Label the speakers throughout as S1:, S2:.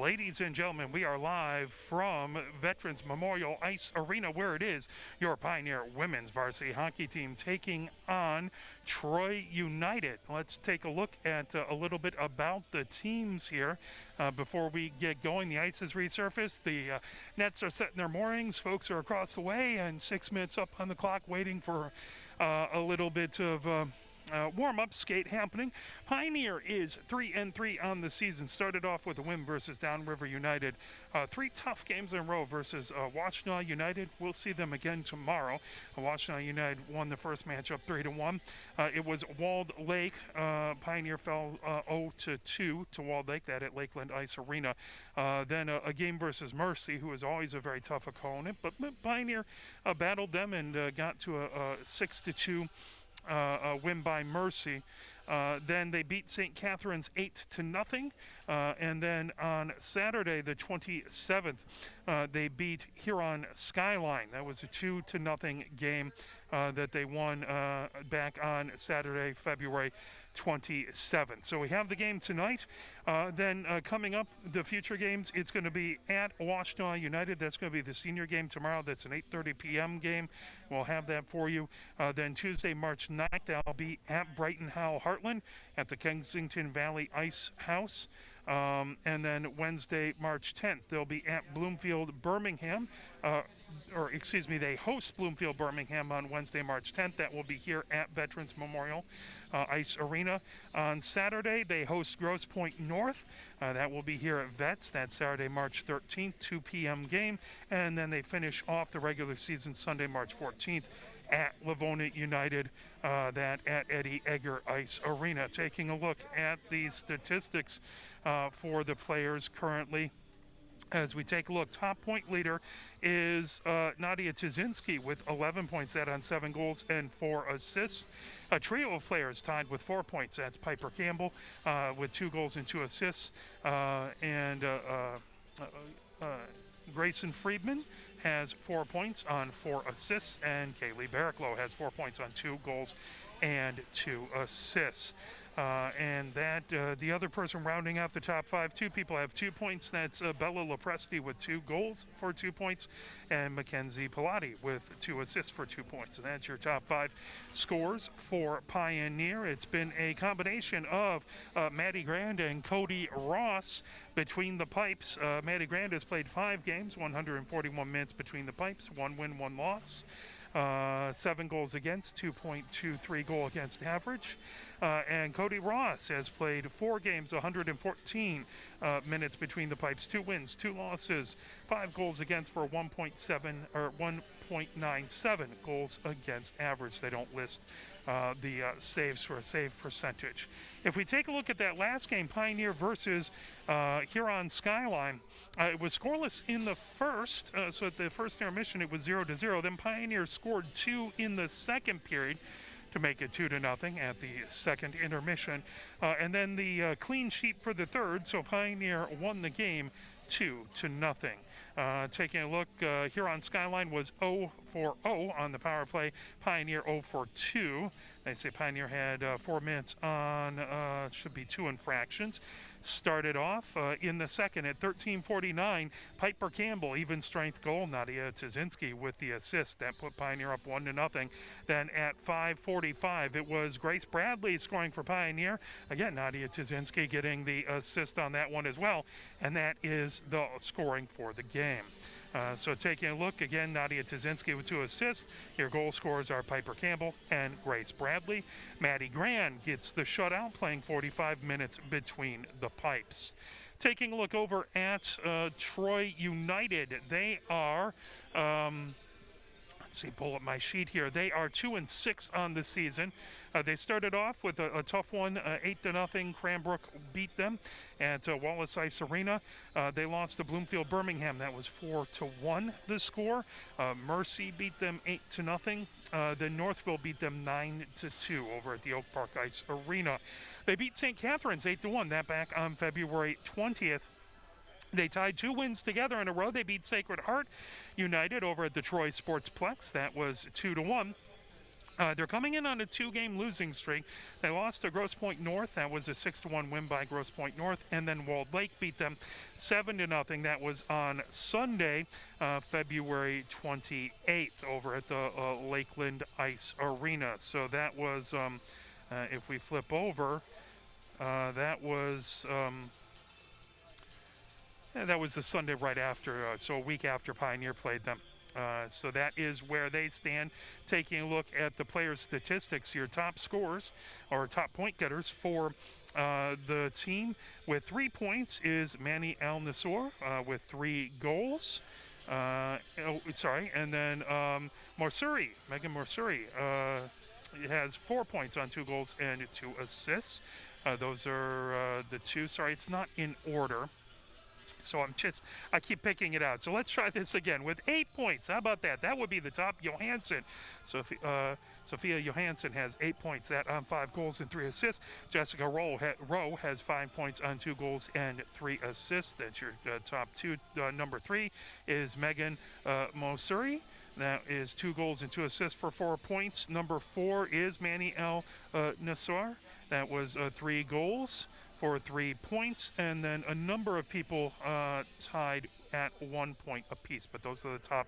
S1: Ladies and gentlemen, we are live from Veterans Memorial Ice Arena, where it is your Pioneer women's varsity hockey team taking on Troy United. Let's take a look at a little bit about the teams here before we get going. The ice has resurfaced. The nets are setting their moorings. Folks are across the way, and 6 minutes up on the clock waiting for a little bit of warm-up skate happening. Pioneer is 3-3 on the season. Started off with a win versus Downriver United. 3 tough games in a row versus Washtenaw United. We'll see them again tomorrow. Washtenaw United won the first matchup 3-1. It was Walled Lake. Pioneer fell 0-2 to Walled Lake, that at Lakeland Ice Arena. Then a game versus Mercy, who is always a very tough opponent. But Pioneer battled them and got to a 6-2 win by Mercy. Then they beat St. Catherine's 8-0. And then on Saturday, the 27th, they beat Huron Skyline. That was a 2-0 game that they won back on Saturday, February 27th. So we have the game tonight. Then coming up, the future games, it's going to be at Washtenaw United. That's going to be the senior game tomorrow. That's an 8:30 p.m. game. We'll have that for you. Then Tuesday, March 9th, that'll be at Brighton Howell Heartland at the Kensington Valley Ice House. And then Wednesday, March 10th, they'll be at Bloomfield, Birmingham. They host Bloomfield, Birmingham on Wednesday, March 10th. That will be here at Veterans Memorial Ice Arena. On Saturday, they host Grosse Pointe North. That will be here at Vets. That's Saturday, March 13th, 2 p.m. game. And then they finish off the regular season Sunday, March 14th at Livonia United, that at Eddie Egger Ice Arena. Taking a look at these statistics for the players currently. As we take a look, top point leader is Nadia Tzinski with 11 points, that on 7 goals and 4 assists. A trio of players tied with 4 points. That's Piper Campbell with 2 goals and 2 assists. Grayson Friedman has 4 points on 4 assists, and Kaylee Barricklow has 4 points on 2 goals and 2 assists. The other person rounding out the top 5, 2 people have 2 points. That's Bella Lopresti with 2 goals for 2 points, and Mackenzie Pilati with 2 assists for 2 points. And that's your top 5 scores for Pioneer. It's been a combination of Maddie Grand and Cody Ross between the pipes. Maddie Grand has played 5 games, 141 minutes between the pipes, 1 win, 1 loss. 7 goals against, 2.23 goal against average. And Cody Ross has played 4 games, 114 minutes between the pipes, 2 wins, 2 losses, 5 goals against for 1.97 goals against average. They don't list the saves for a save percentage. If we take a look at that last game, Pioneer versus Huron Skyline, it was scoreless in the first. So at the first intermission, it was 0-0. Then Pioneer scored 2 in the second period to make it 2-0 at the second intermission. And then the clean sheet for the third, so Pioneer won the game 2-0. Taking a look, Huron Skyline was 0-for-0 on the power play. Pioneer 0-for-2. They say Pioneer had 4 minutes on, should be 2 infractions. Started off in the second at 13:49. Piper Campbell, even strength goal. Nadia Tzinski with the assist. That put Pioneer up 1-0. Then at 5:45, it was Grace Bradley scoring for Pioneer. Again, Nadia Tzinski getting the assist on that one as well. And that is the scoring for the game. So taking a look, again, Nadia Tzinski with 2 assists. Your goal scorers are Piper Campbell and Grace Bradley. Maddie Grand gets the shutout, playing 45 minutes between the pipes. Taking a look over at Troy United, they are... pull up my sheet here. They are 2-6 on the season. They started off with a tough one, 8-0. Cranbrook beat them at Wallace Ice Arena. They lost to Bloomfield Birmingham. That was 4-1 the score. Mercy beat them 8-0. Then Northville beat them 9-2 over at the Oak Park Ice Arena. They beat St. Catherine's 8-1. That back on February 20th. They tied 2 wins together in a row. They beat Sacred Heart United over at the Troy Sportsplex. That was 2-1. They're coming in on a 2-game losing streak. They lost to Grosse Pointe North. That was a 6-1 win by Grosse Pointe North. And then Walled Lake beat them 7-0. That was on Sunday, February 28th, over at the Lakeland Ice Arena. So that was, if we flip over, that was the Sunday right after, so a week after Pioneer played them. So that is where they stand. Taking a look at the players' statistics, your top scorers or top point getters for the team with 3 points is Manny Al Nassour with 3 goals. And then Megan Morsuri has 4 points on 2 goals and 2 assists. Those are the two. Sorry, it's not in order. So I keep picking it out. So let's try this again with 8 points. How about that? That would be the top. Johansson. Sophia Johansson has 8 points. That on 5 goals and 3 assists. Jessica Rowe has 5 points on 2 goals and 3 assists. That's your top 2. Number 3 is Megan Mosuri. That is 2 goals and 2 assists for 4 points. Number 4 is Manny El Nassour. That was 3 goals for 3 points, and then a number of people tied at 1 point apiece. But those are the top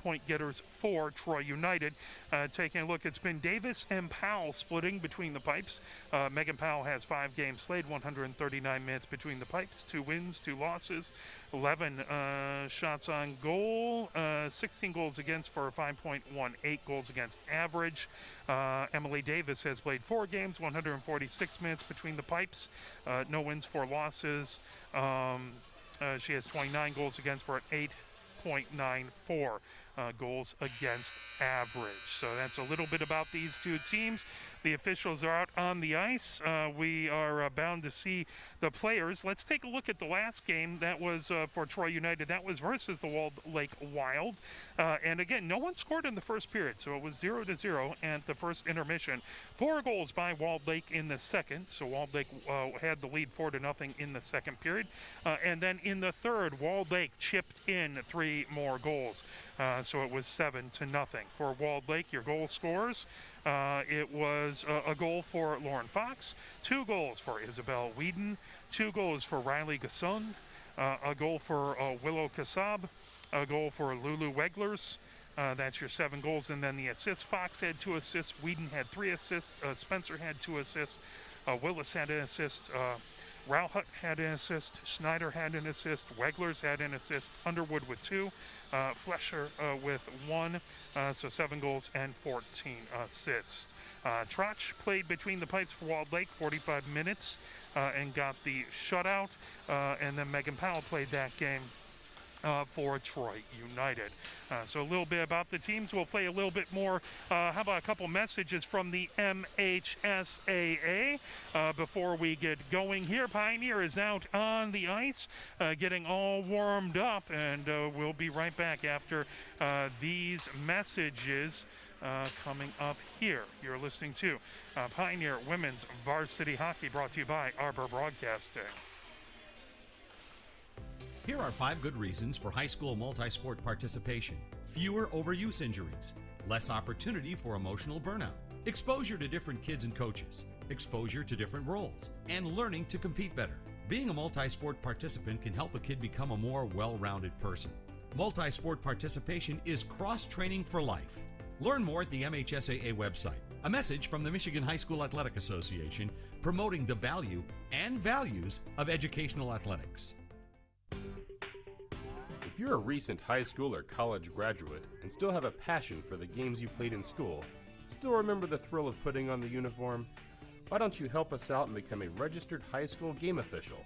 S1: point getters for Troy United. Taking a look, it's been Davis and Powell splitting between the pipes. Megan Powell has 5 games played, 139 minutes between the pipes, 2 wins, 2 losses, 11 shots on goal, 16 goals against for a 5.18 goals against average. Emily Davis has played 4 games, 146 minutes between the pipes, no wins, 4 losses. She has 29 goals against for an 8.94 goals against average. So that's a little bit about these two teams. The officials are out on the ice. We are bound to see the players. Let's take a look at the last game. That was for Troy United. That was versus the Walled Lake Wild. And again, no one scored in the first period, so it was 0-0 at the first intermission. 4 goals by Walled Lake in the second. So Walled Lake had the lead 4-0 in the second period. And then in the third, Walled Lake chipped in 3 more goals. So it was 7-0. For Walled Lake, your goal scorers. It was a goal for Lauren Fox, 2 goals for Isabel Whedon, 2 goals for Riley Gasson, a goal for Willow Kassab, a goal for Lulu Weglers. That's your 7 goals. And then the assists, Fox had 2 assists, Whedon had 3 assists, Spencer had 2 assists, Willis had an assist, Rauhut had an assist, Schneider had an assist, Weglers had an assist, Underwood with 2, Flesher with 1, so 7 goals and 14 assists. Trotch played between the pipes for Walled Lake 45 minutes and got the shutout, and then Megan Powell played that game for Troy United. So a little bit about the teams. We'll play a little bit more. How about a couple messages from the MHSAA before we get going here. Pioneer is out on the ice getting all warmed up, and we'll be right back after these messages coming up here. You're listening to Pioneer Women's Varsity Hockey, brought to you by Arbor Broadcasting.
S2: Here are 5 good reasons for high school multi-sport participation. Fewer overuse injuries, less opportunity for emotional burnout, exposure to different kids and coaches, exposure to different roles, and learning to compete better. Being a multi-sport participant can help a kid become a more well-rounded person. Multi-sport participation is cross-training for life. Learn more at the MHSAA website. A message from the Michigan High School Athletic Association promoting the value and values of educational athletics.
S3: If you're a recent high school or college graduate and still have a passion for the games you played in school, still remember the thrill of putting on the uniform, why don't you help us out and become a registered high school game official?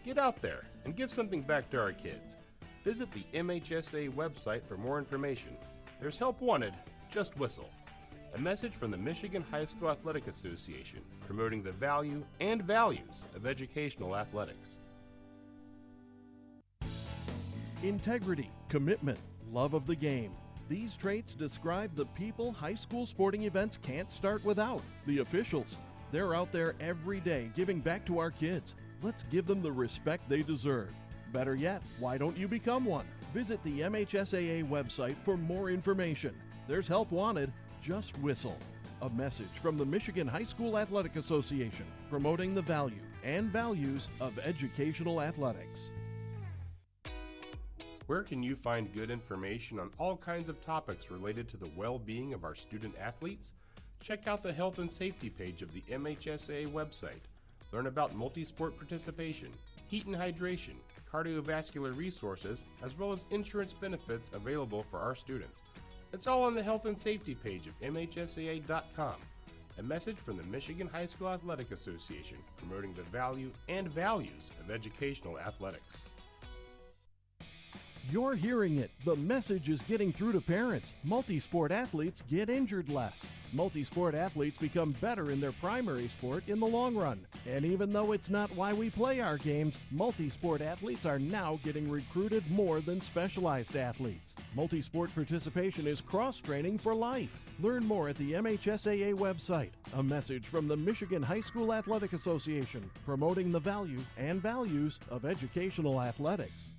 S3: Get out there and give something back to our kids. Visit the MHSA website for more information. There's help wanted, just whistle. A message from the Michigan High School Athletic Association, promoting the value and values of educational athletics.
S4: Integrity, commitment, love of the game. These traits describe the people high school sporting events can't start without. The officials. They're out there every day giving back to our kids. Let's give them the respect they deserve. Better yet, why don't you become one? Visit the MHSAA website for more information. There's help wanted, just whistle. A message from the Michigan High School Athletic Association, promoting the value and values of educational athletics.
S3: Where can you find good information on all kinds of topics related to the well-being of our student athletes? Check out the health and safety page of the MHSAA website. Learn about multi-sport participation, heat and hydration, cardiovascular resources, as well as insurance benefits available for our students. It's all on the health and safety page of MHSAA.com. A message from the Michigan High School Athletic Association, promoting the value and values of educational athletics.
S4: You're hearing it. The message is getting through to parents. Multi-sport athletes get injured less. Multi-sport athletes become better in their primary sport in the long run. And even though it's not why we play our games, multi-sport athletes are now getting recruited more than specialized athletes. Multi-sport participation is cross-training for life. Learn more at the MHSAA website. A message from the Michigan High School Athletic Association, promoting the value and values of educational athletics.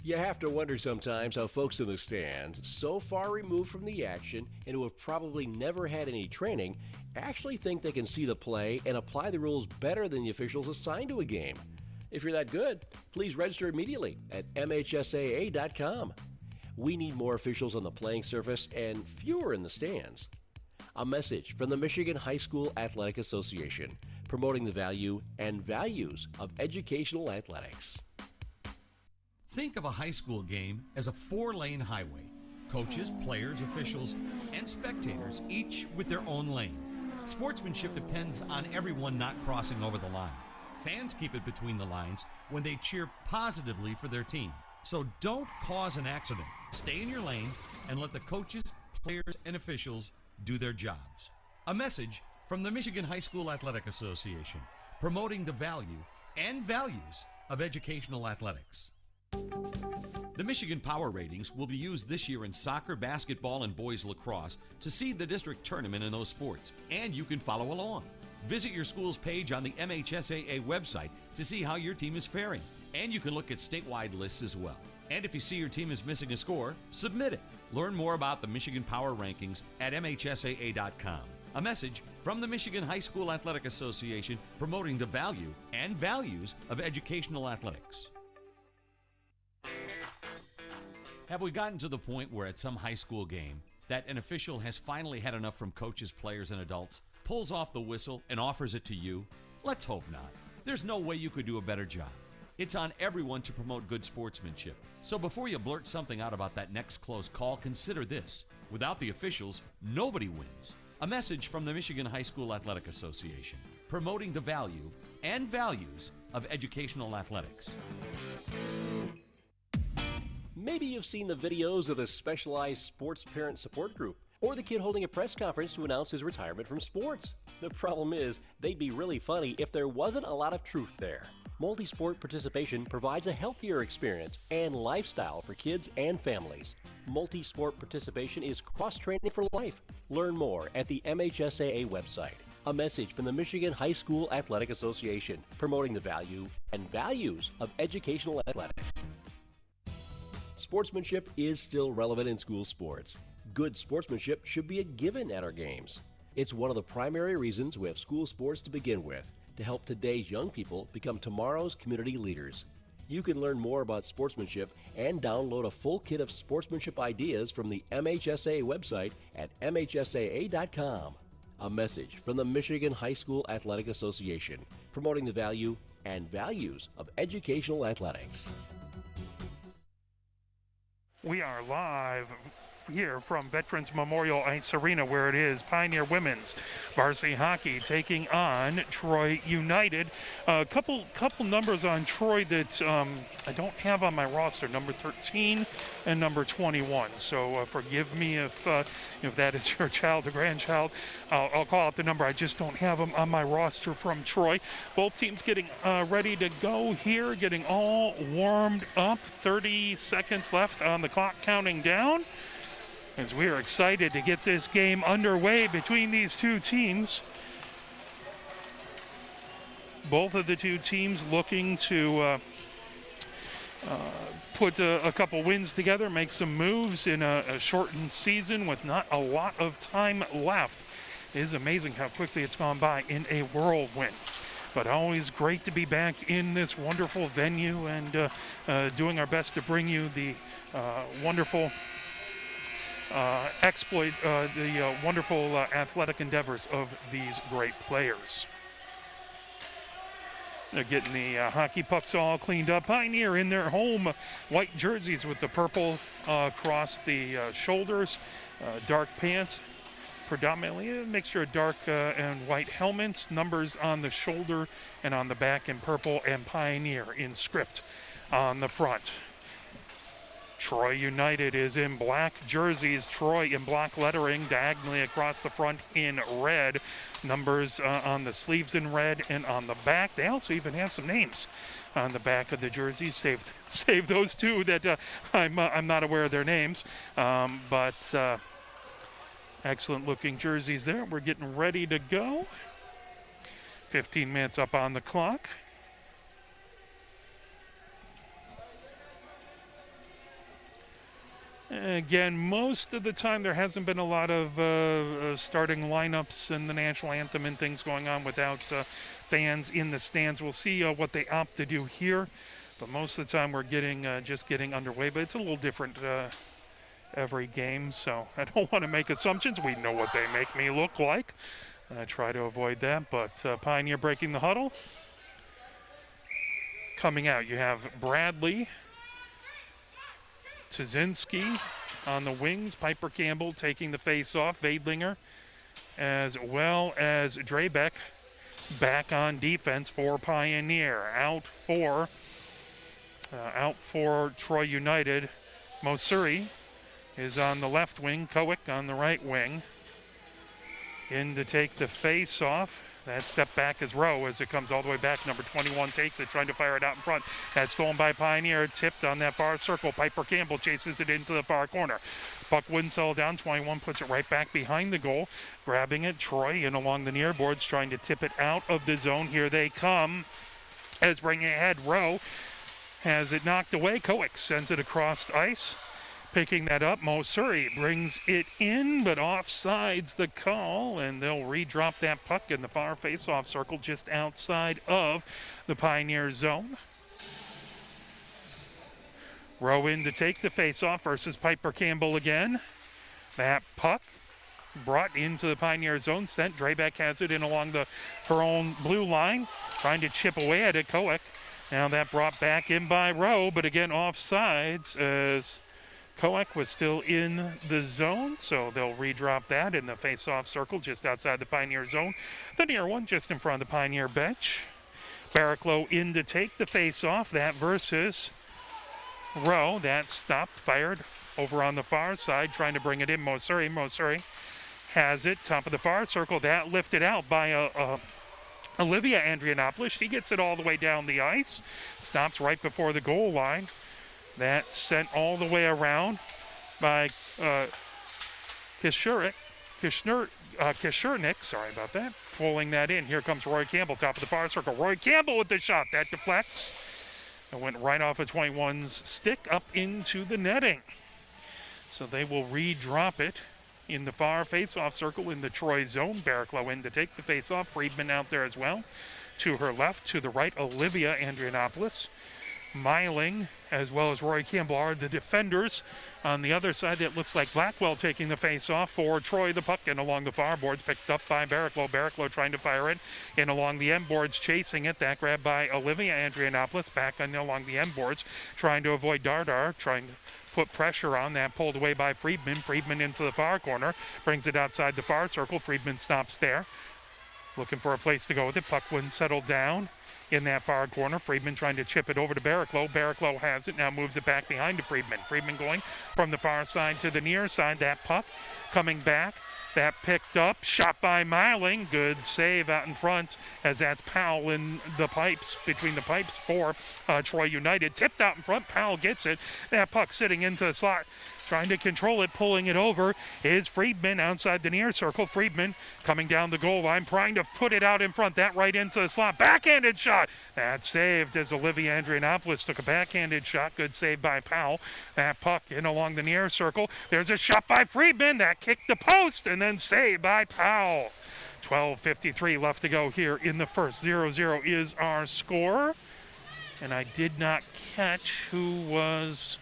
S5: You have to wonder sometimes how folks in the stands, so far removed from the action and who have probably never had any training, actually think they can see the play and apply the rules better than the officials assigned to a game. If you're that good, please register immediately at MHSAA.com. We need more officials on the playing surface and fewer in the stands. A message from the Michigan High School Athletic Association, promoting the value and values of educational athletics.
S2: Think of a high school game as a 4-lane highway. Coaches, players, officials, and spectators, each with their own lane. Sportsmanship depends on everyone not crossing over the line. Fans keep it between the lines when they cheer positively for their team. So don't cause an accident. Stay in your lane and let the coaches, players, and officials do their jobs. A message from the Michigan High School Athletic Association, promoting the value and values of educational athletics. The Michigan Power Ratings will be used this year in soccer, basketball, and boys lacrosse to seed the district tournament in those sports, and you can follow along. Visit your school's page on the MHSAA website to see how your team is faring, and you can look at statewide lists as well. And if you see your team is missing a score, submit it. Learn more about the Michigan Power Rankings at MHSAA.com. A message from the Michigan High School Athletic Association, promoting the value and values of educational athletics. Have we gotten to the point where at some high school game that an official has finally had enough from coaches, players, and adults, pulls off the whistle, and offers it to you? Let's hope not. There's no way you could do a better job. It's on everyone to promote good sportsmanship. So before you blurt something out about that next close call, consider this. Without the officials, nobody wins. A message from the Michigan High School Athletic Association, promoting the value and values of educational athletics.
S5: Maybe you've seen the videos of the specialized sports parent support group, or the kid holding a press conference to announce his retirement from sports. The problem is, they'd be really funny if there wasn't a lot of truth there. Multi-sport participation provides a healthier experience and lifestyle for kids and families. Multi-sport participation is cross-training for life. Learn more at the MHSAA website. A message from the Michigan High School Athletic Association, promoting the value and values of educational athletics. Sportsmanship is still relevant in school sports. Good sportsmanship should be a given at our games. It's one of the primary reasons we have school sports to begin with, to help today's young people become tomorrow's community leaders. You can learn more about sportsmanship and download a full kit of sportsmanship ideas from the MHSAA website at MHSAA.com. A message from the Michigan High School Athletic Association, promoting the value and values of educational athletics.
S1: We are live here from Veterans Memorial Ice Arena, where it is Pioneer Women's Varsity Hockey taking on Troy United. A couple numbers on Troy that I don't have on my roster, number 13 and number 21. So forgive me if that is your child or grandchild. I'll call out the number. I just don't have them on my roster from Troy. Both teams getting ready to go here, getting all warmed up. 30 seconds left on the clock, counting down, as we are excited to get this game underway between these two teams. Both of the two teams looking to put a couple wins together, make some moves in a shortened season with not a lot of time left. It is amazing how quickly it's gone by in a whirlwind. But always great to be back in this wonderful venue and doing our best to bring you the wonderful the wonderful athletic endeavors of these great players. They're getting the hockey pucks all cleaned up. Pioneer in their home white jerseys with the purple across the shoulders, dark pants, predominantly a mixture of dark and white helmets, numbers on the shoulder and on the back in purple, and Pioneer in script on the front. Troy United is in black jerseys, Troy in black lettering diagonally across the front in red, numbers on the sleeves in red and on the back. They also even have some names on the back of the jerseys. Save those two that I'm not aware of their names, but excellent looking jerseys there. We're getting ready to go. 15 minutes up on the clock. Again, most of the time there hasn't been a lot of starting lineups and the national anthem and things going on without fans in the stands. We'll see what they opt to do here, but most of the time we're just getting underway. But it's a little different every game, so I don't want to make assumptions. We know what they make me look like. I try to avoid that, but Pioneer breaking the huddle. Coming out, you have Bradley, Tuzinski on the wings, Piper Campbell taking the face off, Vadlinger, as well as Drebeck back on defense for Pioneer. Out for Troy United, Mosuri is on the left wing, Kowick on the right wing. In to take the face off. That step back is Rowe as it comes all the way back. Number 21 takes it, trying to fire it out in front. That's stolen by Pioneer, tipped on that far circle. Piper Campbell chases it into the far corner. Puck wouldn't settle down. 21 puts it right back behind the goal. Grabbing it, Troy in along the near boards, trying to tip it out of the zone. Here they come. As bringing ahead, Rowe has it knocked away. Kowick sends it across ice. Picking that up, Mosuri brings it in, but offsides the call, and they'll redrop that puck in the far face-off circle just outside of the Pioneer zone. Rowe in to take the face-off versus Piper Campbell again. That puck brought into the Pioneer zone, sent. Drebeck has it in along her own blue line, trying to chip away at it. Kowick. Now that brought back in by Rowe, but again offsides as Kowick was still in the zone, so they'll redrop that in the face-off circle just outside the Pioneer zone. The near one just in front of the Pioneer bench. Barraclough in to take the face-off. That versus Rowe. That stopped, fired over on the far side, trying to bring it in. Mosuri. Mosuri has it, top of the far circle. That lifted out by Olivia Andrianopoulos. She gets it all the way down the ice. Stops right before the goal line. That sent all the way around by Kishurnik, sorry about that, pulling that in. Here comes Roy Campbell, top of the far circle. Roy Campbell with the shot. That deflects. It went right off of 21's stick up into the netting. So they will redrop it in the far face-off circle in the Troy zone. Barraclough in to take the face-off. Friedman out there as well. To her left, to the right, Olivia Andrianopoulos. Miling, as well as Roy Campbell, are the defenders. On the other side, it looks like Blackwell taking the face-off for Troy. The puck in along the far boards, picked up by Barraclough. Barraclough trying to fire it in along the end boards, chasing it. That grab by Olivia Andrianopoulos, back on along the end boards, trying to avoid Dardar, trying to put pressure on. That pulled away by Friedman. Friedman into the far corner, brings it outside the far circle. Friedman stops there, looking for a place to go with it. Puck wouldn't settle down in that far corner. Friedman trying to chip it over to Barraclough. Barraclough has it, now moves it back behind to Friedman. Friedman going from the far side to the near side. That puck coming back. That picked up, shot by Miling. Good save out in front as that's Powell in the pipes, between the pipes for Troy United. Tipped out in front, Powell gets it. That puck sitting into the slot trying to control it, pulling it over is Friedman outside the near circle. Friedman coming down the goal line, trying to put it out in front. That right into the slot. Backhanded shot. That's saved as Olivia Andrianopoulos took a backhanded shot. Good save by Powell. That puck in along the near circle. There's a shot by Friedman. That kicked the post and then saved by Powell. 12:53 left to go here in the first. 0-0 is our score. And I did not catch who was...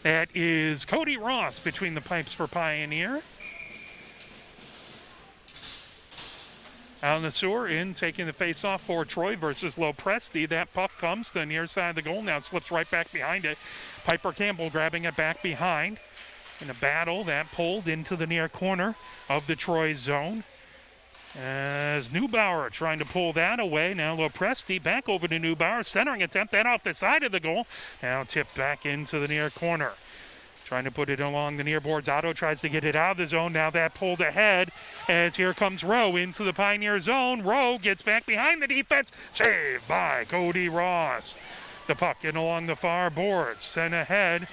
S1: That is Cody Ross between the pipes for Pioneer. Out in the sewer, in taking the face-off for Troy versus Lopresti. That puck comes to the near side of the goal, now slips right back behind it. Piper Campbell grabbing it back behind. In a battle, that pulled into the near corner of the Troy zone. As Neubauer trying to pull that away. Now Lopresti back over to Neubauer. Centering attempt, that off the side of the goal. Now tipped back into the near corner. Trying to put it along the near boards. Otto tries to get it out of the zone. Now that pulled ahead as here comes Rowe into the Pioneer zone. Rowe gets back behind the defense. Saved by Cody Ross. The puck in along the far boards. Sent ahead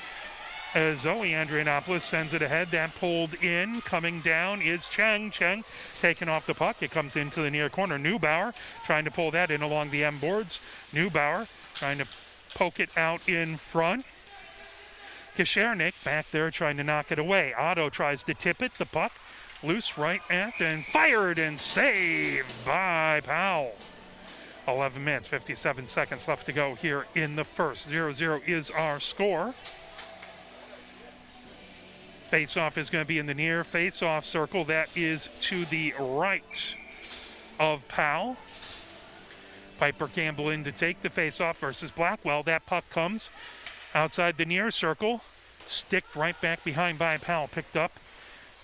S1: as Zoe Andrianopoulos sends it ahead. That pulled in. Coming down is Cheng. Cheng taking off the puck. It comes into the near corner. Neubauer trying to pull that in along the M boards. Neubauer trying to poke it out in front. Kishernik back there trying to knock it away. Otto tries to tip it. The puck loose right at and fired and saved by Powell. 11 minutes, 57 seconds left to go here in the first. 0-0 is our score. Face-off is going to be in the near face-off circle. That is to the right of Powell. Piper Campbell in to take the face-off versus Blackwell. That puck comes outside the near circle. Sticked right back behind by Powell. Picked up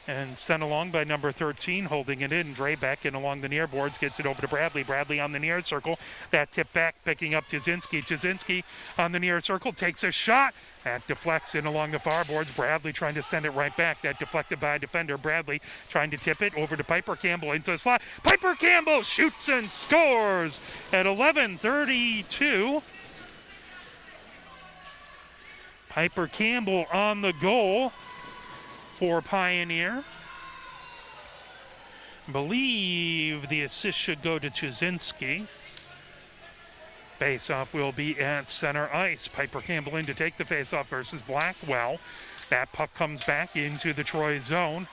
S1: and sent along by number 13, holding it in. Drebeck in along the near boards, gets it over to Bradley. Bradley on the near circle. That tip back, picking up Tuzinski. Tuzinski on the near circle, takes a shot. That deflects in along the far boards. Bradley trying to send it right back. That deflected by a defender. Bradley trying to tip it over to Piper Campbell into the slot. Piper Campbell shoots and scores at 11:32. Piper Campbell on the goal for Pioneer. I believe the assist should go to Tuzinski. Face-off will be at center ice. Piper Campbell in to take the face-off versus Blackwell. That puck comes back into the Troy zone.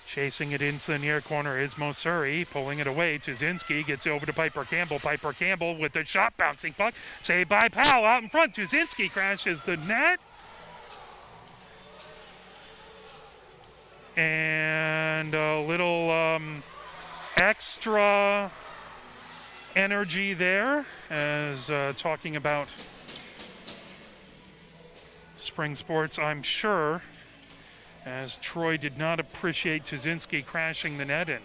S1: Chasing it into the near corner is Mosuri, pulling it away. Tuzinski gets over to Piper Campbell. Piper Campbell with the shot, bouncing puck. Saved by Powell out in front. Tuzinski crashes the net. And a little extra energy there as talking about spring sports, I'm sure, as Troy did not appreciate Tuzinski crashing the net in.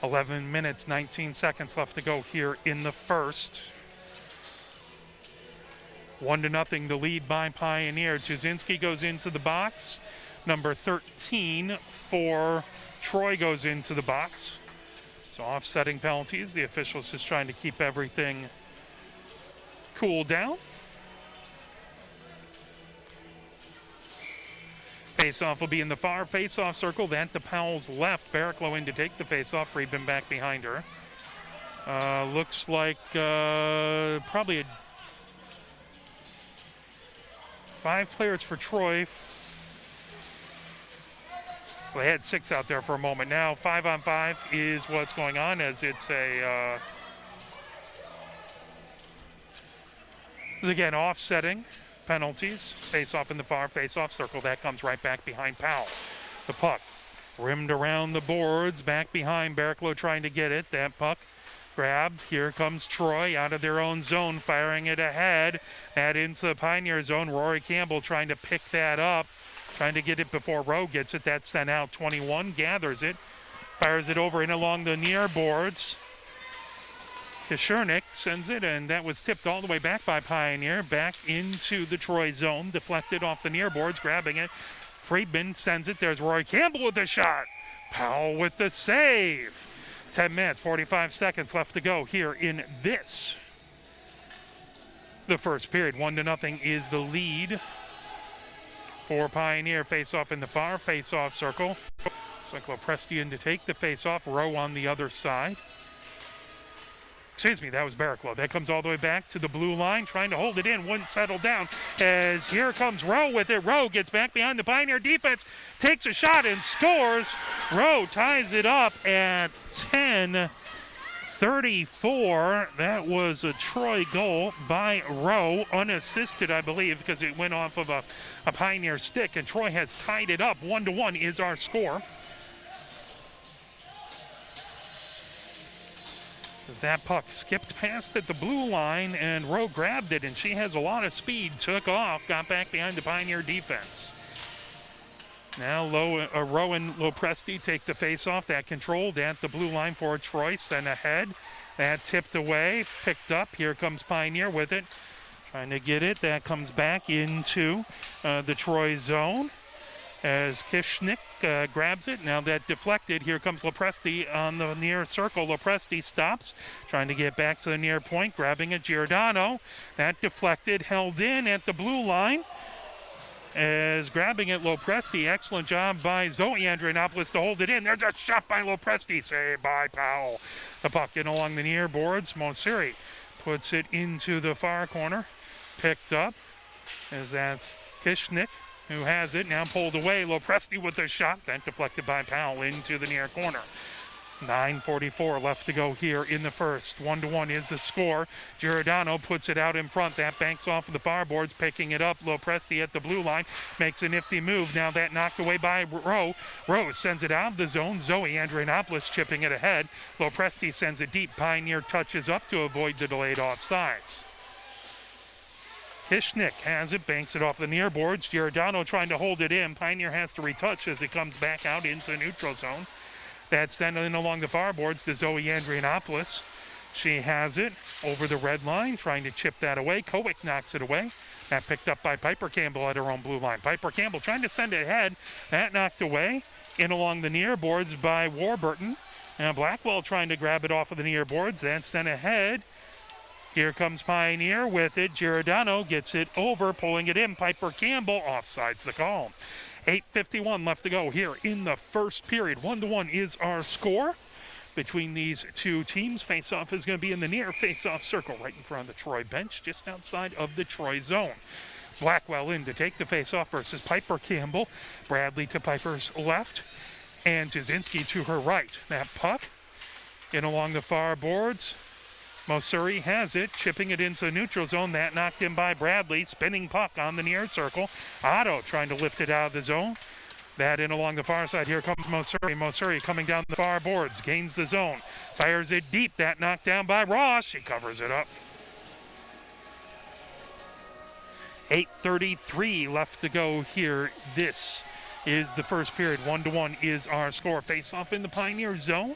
S1: (11 minutes, 19 seconds left to go here in the first. 1-0 the lead by Pioneer. Tuzinski goes into the box. Number 13 for Troy goes into the box. So offsetting penalties. The officials just trying to keep everything cool down. Face-off will be in the far face-off circle. That to Powell's left. Barraclough in to take the face-off. Friedman back behind her. Looks like probably 5 players for Troy. Well, they had 6 out there for a moment. Now 5-on-5 is what's going on, as it's a again offsetting penalties. Face off in the far face off circle. That comes right back behind Powell. The puck rimmed around the boards, back behind Barraclough trying to get it. That puck grabbed. Here comes Troy out of their own zone, firing it ahead. That into the Pioneer zone. Rory Campbell trying to pick that up. Trying to get it before Rowe gets it. That's sent out. 21 gathers it. Fires it over and along the near boards. Kishernik sends it, and that was tipped all the way back by Pioneer. Back into the Troy zone. Deflected off the near boards. Grabbing it. Friedman sends it. There's Roy Campbell with the shot. Powell with the save. 10 minutes, 45 seconds left to go here in this the first period. 1-0 is the lead for Pioneer. Face-off in the far face-off circle. Looks like Lopresti in to take the face-off. Rowe on the other side. Excuse me, that was Barraclough. That comes all the way back to the blue line, trying to hold it in, wouldn't settle down, as here comes Rowe with it. Rowe gets back behind the Pioneer defense, takes a shot and scores. Rowe ties it up at 10-34. That was a Troy goal by Rowe, unassisted, I believe, because it went off of a Pioneer stick, and Troy has tied it up. 1-1 is our score. As that puck skipped past at the blue line, and Rowe grabbed it, and she has a lot of speed, took off, got back behind the Pioneer defense. Now Rowe and Lopresti take the face-off. That controlled at the blue line for Troy, sent ahead. That tipped away, picked up. Here comes Pioneer with it, trying to get it. That comes back into the Troy zone as Kishnik grabs it. Now that deflected. Here comes Lopresti on the near circle. Lopresti stops, trying to get back to the near point, grabbing it. Giordano. That deflected, held in at the blue line. As grabbing it, Lopresti. Excellent job by Zoe Andrianopoulos to hold it in. There's a shot by Lopresti, saved by Powell. The puck in along the near boards. Mosiri puts it into the far corner. Picked up, as that's Kishnik who has it, now pulled away. Lopresti with the shot, then deflected by Powell into the near corner. 9:44 left to go here in the first. 1-1 is the score. Giordano puts it out in front. That banks off of the far boards, picking it up. Lopresti at the blue line makes a nifty move. Now that knocked away by Rowe. Rowe sends it out of the zone. Zoe Andrianopoulos chipping it ahead. Lopresti sends it deep. Pioneer touches up to avoid the delayed offsides. Kishnik has it, banks it off the near boards. Giordano trying to hold it in. Pioneer has to retouch as it comes back out into neutral zone. That's sent in along the far boards to Zoe Andrianopoulos. She has it over the red line, trying to chip that away. Kowick knocks it away. That picked up by Piper Campbell at her own blue line. Piper Campbell trying to send it ahead. That knocked away in along the near boards by Warburton. And Blackwell trying to grab it off of the near boards. That's sent ahead. Here comes Pioneer with it. Giordano gets it over, pulling it in. Piper Campbell offsides the call. 8:51 left to go here in the first period. 1-1 is our score between these two teams. Face-off is going to be in the near face-off circle right in front of the Troy bench, just outside of the Troy zone. Blackwell in to take the face-off versus Piper Campbell. Bradley to Piper's left, and Tuzinski to her right. That puck in along the far boards. Mosuri has it, chipping it into the neutral zone. That knocked in by Bradley. Spinning puck on the near circle. Otto trying to lift it out of the zone. That in along the far side. Here comes Mosuri. Mosuri coming down the far boards. Gains the zone. Fires it deep. That knocked down by Ross. She covers it up. 8:33 left to go here. This is the first period. 1-1 is our score. Face off in the Pioneer zone.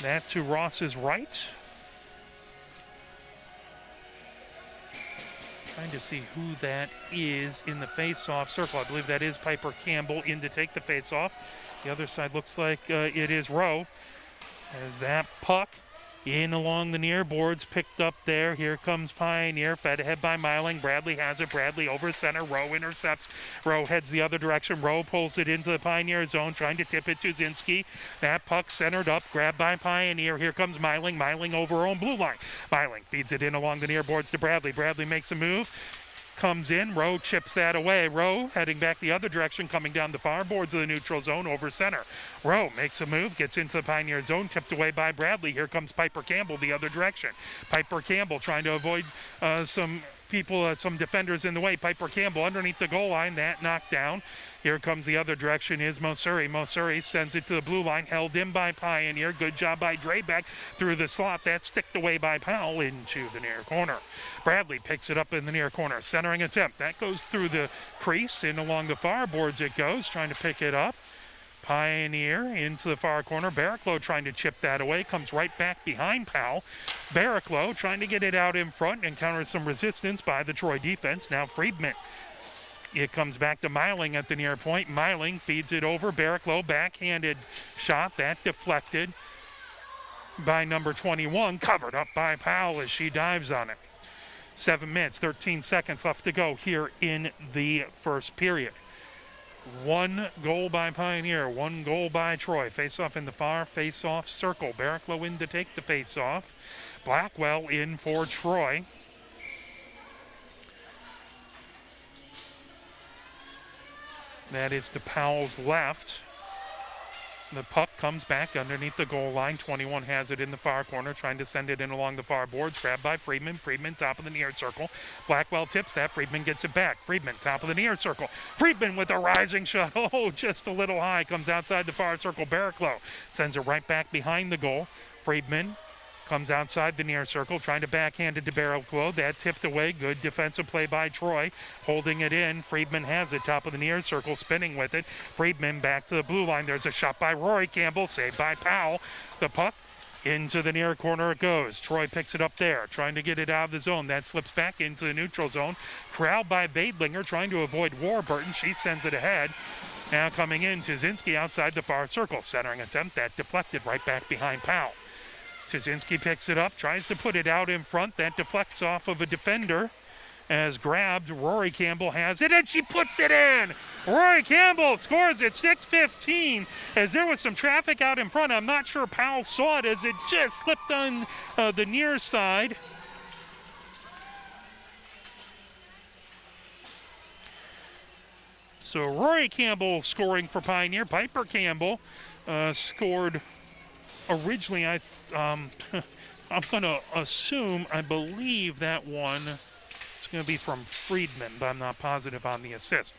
S1: That to Ross's right. Trying to see who that is in the face-off circle. I believe that is Piper Campbell in to take the face-off. The other side looks like it is Rowe. As that puck in along the near boards, picked up there. Here comes Pioneer, fed ahead by Miling. Bradley has it. Bradley over center. Rowe intercepts. Rowe heads the other direction. Rowe pulls it into the Pioneer zone, trying to tip it to Zinski. That puck centered up, grabbed by Pioneer. Here comes Miling. Miling over her own blue line. Miling feeds it in along the near boards to Bradley. Bradley makes a move. Comes in, Rowe chips that away. Rowe heading back the other direction, coming down the far boards of the neutral zone over center. Rowe makes a move, gets into the Pioneer zone, tipped away by Bradley. Here comes Piper Campbell the other direction. Piper Campbell trying to avoid some defenders in the way. Piper Campbell underneath the goal line, that knocked down. Here comes the other direction is Mosuri. Mosuri sends it to the blue line, held in by Pioneer. Good job by Drebeck through the slot. That's sticked away by Powell into the near corner. Bradley picks it up in the near corner. Centering attempt. That goes through the crease and along the far boards it goes, trying to pick it up. Pioneer into the far corner. Barraclough trying to chip that away. Comes right back behind Powell. Barraclough trying to get it out in front, encounters some resistance by the Troy defense. Now Friedman. It comes back to Miling at the near point. Miling feeds it over. Barraclough backhanded shot. That deflected by number 21. Covered up by Powell as she dives on it. 7 minutes, 13 seconds left to go here in the first period. 1 goal by Pioneer, 1 goal by Troy. Face-off in the far face-off circle. Barraclough in to take the face-off. Blackwell in for Troy. That is to Powell's left. The puck comes back underneath the goal line. 21 has it in the far corner, trying to send it in along the far boards. Grabbed by Friedman. Friedman, top of the near circle. Blackwell tips that. Friedman gets it back. Friedman, top of the near circle. Friedman with a rising shot. Oh, just a little high. Comes outside the far circle. Barraclough sends it right back behind the goal. Friedman comes outside the near circle, trying to backhand it to Barraclough. That tipped away. Good defensive play by Troy. Holding it in. Friedman has it. Top of the near circle, spinning with it. Friedman back to the blue line. There's a shot by Rory Campbell. Saved by Powell. The puck into the near corner it goes. Troy picks it up there, trying to get it out of the zone. That slips back into the neutral zone. Corralled by Vadelinger, trying to avoid Warburton. She sends it ahead. Now coming in, Tuzinski outside the far circle. Centering attempt. That deflected right back behind Powell. Tuzinski picks it up, tries to put it out in front. That deflects off of a defender. As grabbed, Rory Campbell has it, and she puts it in! Rory Campbell scores at 6:15 as there was some traffic out in front. I'm not sure Powell saw it as it just slipped on the near side. So Rory Campbell scoring for Pioneer. Piper Campbell scored originally, I'm going to assume, I believe that one is going to be from Friedman, but I'm not positive on the assist.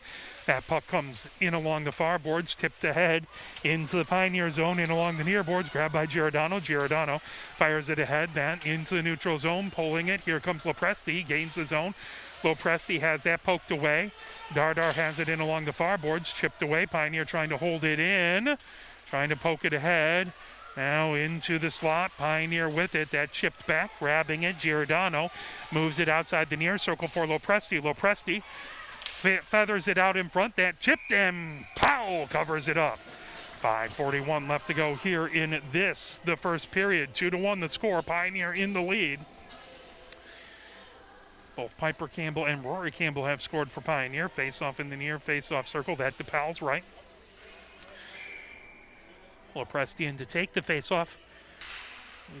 S1: That puck comes in along the far boards, tipped ahead into the Pioneer zone, in along the near boards, grabbed by Giordano. Giordano fires it ahead, that into the neutral zone, pulling it. Here comes Lopresti, gains the zone. Lopresti has that poked away. Dardar has it in along the far boards, chipped away. Pioneer trying to hold it in, trying to poke it ahead. Now into the slot, Pioneer with it, that chipped back, grabbing it, Giordano moves it outside the near circle for Lopresti. Lopresti feathers it out in front, that chipped, and Powell covers it up. 5:41 left to go here in the first period. 2-1 the score, Pioneer in the lead. Both Piper Campbell and Rory Campbell have scored for Pioneer. Face-off in the near face-off circle, that to Powell's right. Lopresti in to take the face-off.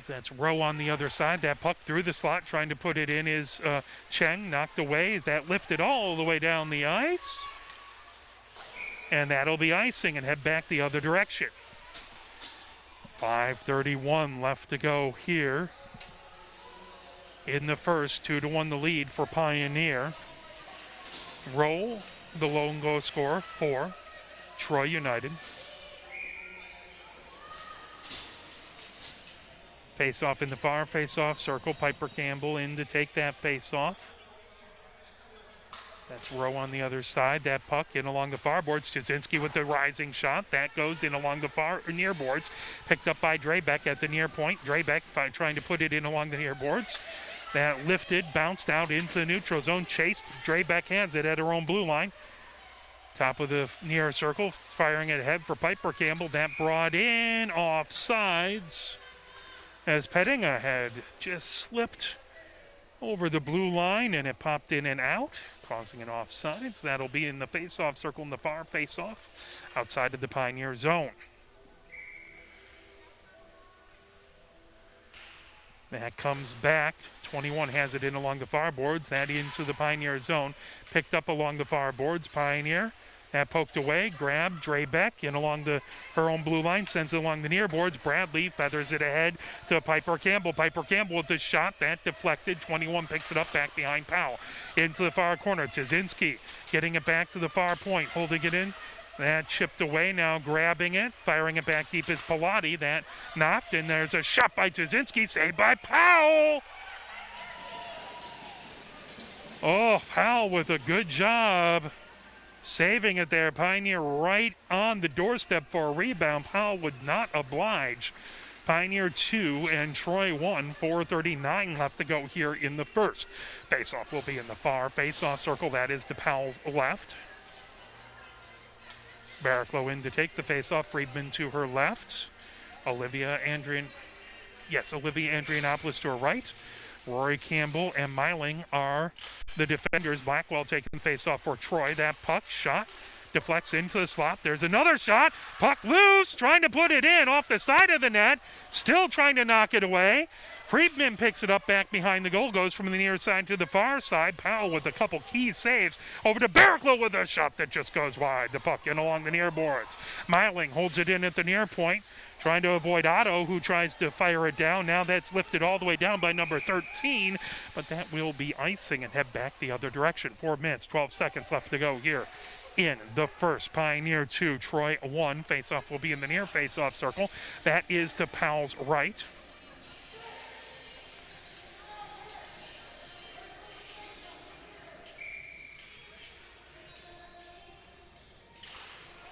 S1: That's Rowe on the other side. That puck through the slot, trying to put it in is Cheng, knocked away. That lifted all the way down the ice. And that'll be icing and head back the other direction. 5:31 left to go here in the first. 2-1 the lead for Pioneer. Rowe, the lone goal scorer for Troy United. Face-off in the far face-off circle. Piper Campbell in to take that face-off. That's Rowe on the other side. That puck in along the far boards. Tuzinski with the rising shot. That goes in along the far near boards. Picked up by Drebeck at the near point. Drebeck trying to put it in along the near boards. That lifted, bounced out into the neutral zone. Chased. Drebeck hands it at her own blue line. Top of the near circle. Firing it ahead for Piper Campbell. That brought in off sides. As Pettinga had just slipped over the blue line and it popped in and out, causing an offsides. That'll be in the face-off circle in the far face-off outside of the Pioneer zone. That comes back. 21 has it in along the far boards. That into the Pioneer zone. Picked up along the far boards. Pioneer. That poked away, grabbed, Drebeck in along her own blue line, sends it along the near boards. Bradley feathers it ahead to Piper Campbell. Piper Campbell with the shot, that deflected. 21 picks it up back behind Powell. Into the far corner, Tuzinski getting it back to the far point, holding it in. That chipped away, now grabbing it, firing it back deep is Pilati. That knocked, and there's a shot by Tuzinski, saved by Powell. Oh, Powell with a good job. Saving it there. Pioneer right on the doorstep for a rebound. Powell would not oblige. Pioneer 2 and Troy 1. 4:39 left to go here in the first. Face-off will be in the far face-off circle. That is to Powell's left. Barraclough in to take the face-off. Friedman to her left. Olivia Andrianopoulos to her right. Rory Campbell and Myling are the defenders. Blackwell taking face off for Troy. That puck shot deflects into the slot. There's another shot. Puck loose, trying to put it in off the side of the net. Still trying to knock it away. Friedman picks it up back behind the goal, goes from the near side to the far side. Powell with a couple key saves. Over to Barraclough with a shot that just goes wide. The puck in along the near boards. Myling holds it in at the near point, trying to avoid Otto, who tries to fire it down. Now that's lifted all the way down by number 13, but that will be icing and head back the other direction. 4 minutes, 12 seconds left to go here in the first. Pioneer 2, Troy 1. Face-off will be in the near face-off circle. That is to Powell's right.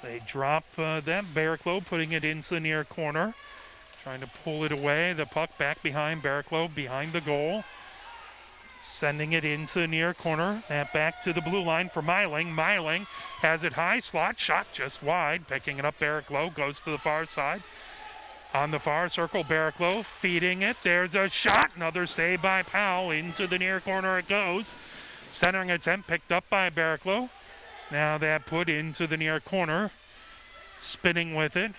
S1: They drop that Barraclough, putting it into the near corner. Trying to pull it away. The puck back behind Barraclough, behind the goal. Sending it into the near corner. That back to the blue line for Myling. Myling has it high slot. Shot just wide. Picking it up, Barraclough goes to the far side. On the far circle, Barraclough feeding it. There's a shot. Another save by Powell. Into the near corner it goes. Centering attempt picked up by Barraclough. Now that put into the near corner. Spinning with it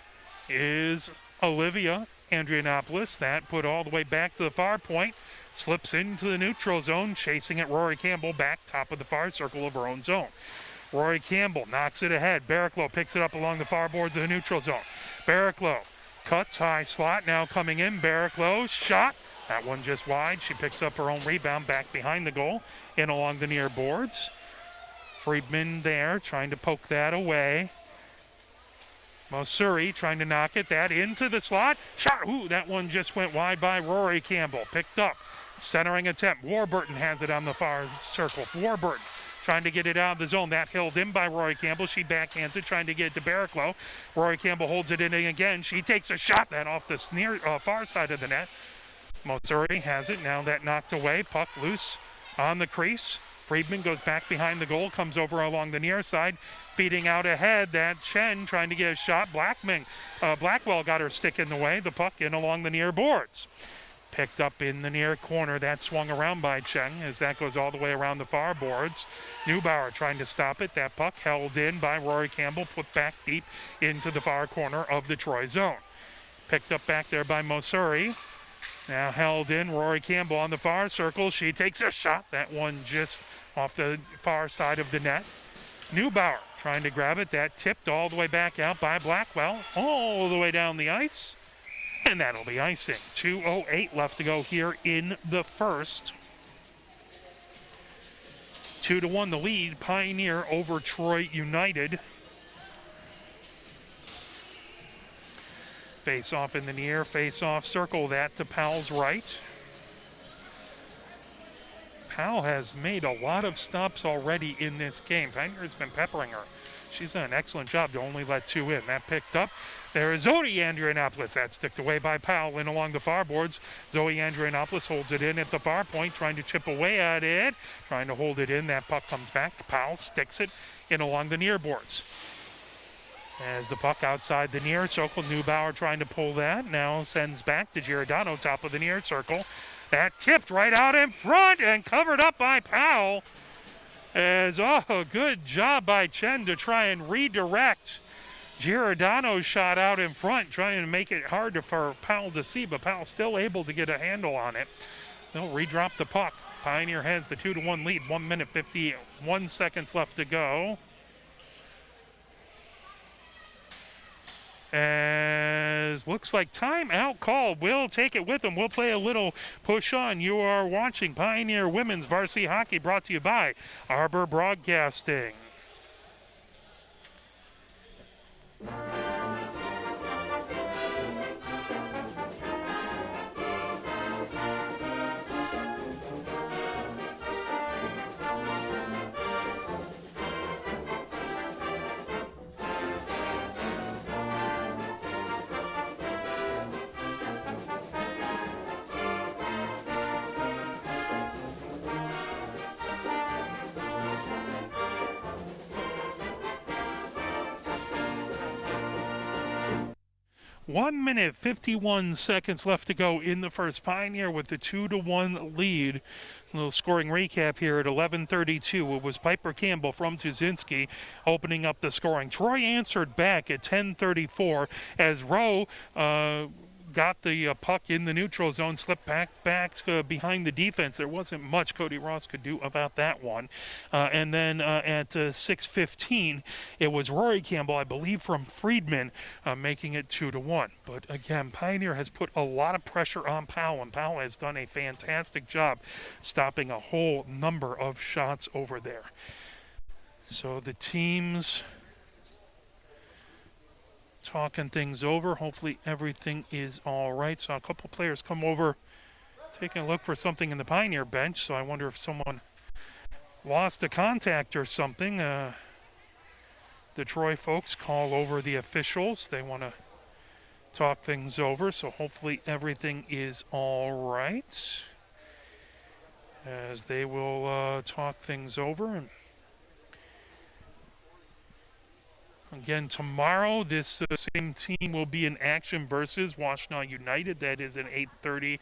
S1: is Olivia Andrianopoulos. That put all the way back to the far point. Slips into the neutral zone. Chasing it, Rory Campbell back top of the far circle of her own zone. Rory Campbell knocks it ahead. Barraclough picks it up along the far boards of the neutral zone. Barraclough cuts high slot. Now coming in. Barraclough shot. That one just wide. She picks up her own rebound back behind the goal. In along the near boards. Friedman there trying to poke that away. Mosuri trying to knock it. That into the slot. Shot. Ooh, that one just went wide by Rory Campbell. Picked up. Centering attempt. Warburton has it on the far circle. Warburton trying to get it out of the zone. That held in by Rory Campbell. She backhands it, trying to get it to Barraclough. Rory Campbell holds it in again. She takes a shot. That off the far side of the net. Mosuri has it. Now that knocked away. Puck loose on the crease. Friedman goes back behind the goal, comes over along the near side, feeding out ahead. That Chen trying to get a shot. Blackwell got her stick in the way. The puck in along the near boards. Picked up in the near corner. That swung around by Cheng as that goes all the way around the far boards. Neubauer trying to stop it. That puck held in by Rory Campbell, put back deep into the far corner of the Troy zone. Picked up back there by Mosuri. Now held in, Rory Campbell on the far circle. She takes a shot. That one just off the far side of the net. Neubauer trying to grab it. That tipped all the way back out by Blackwell, all the way down the ice. And that'll be icing. 2:08 left to go here in the first. 2-1 the lead. Pioneer over Troy United. Face off in the near, face off circle. That to Powell's right. Powell has made a lot of stops already in this game. Pioneer's been peppering her. She's done an excellent job to only let 2 in. That picked up. There is Zoe Andrianopoulos. That's sticked away by Powell in along the far boards. Zoe Andrianopoulos holds it in at the far point, trying to chip away at it. Trying to hold it in. That puck comes back. Powell sticks it in along the near boards. As the puck outside the near circle, Neubauer trying to pull that. Now sends back to Giordano, top of the near circle. That tipped right out in front and covered up by Powell. As, good job by Chen to try and redirect Giordano's shot out in front, trying to make it hard for Powell to see, but Powell still able to get a handle on it. They'll redrop the puck. Pioneer has the 2-1 lead. 1 minute 51 seconds left to go. As looks like timeout call. We'll take it with them. We'll play a little push on. You are watching Pioneer Women's Varsity Hockey, brought to you by Arbor Broadcasting. 1 minute 51 seconds left to go in the first. Pioneer with the 2-1 lead. A little scoring recap here at 11:32. It was Piper Campbell from Tuzinski opening up the scoring. Troy answered back at 10:34 as Rowe got the puck in the neutral zone, slipped back behind the defense. There wasn't much Cody Ross could do about that one. And then at 6:15, it was Rory Campbell, I believe, from Friedman, making it 2-1. But again, Pioneer has put a lot of pressure on Powell, and Powell has done a fantastic job stopping a whole number of shots over there. So the teams talking things over. Hopefully everything is all right. Saw a couple players come over taking a look for something in the Pioneer bench, so I wonder if someone lost a contact or something. The Troy folks call over the officials. They want to talk things over, so hopefully everything is all right as they will talk things over. And again, tomorrow, this same team will be in action versus Washtenaw United. That is an 8:30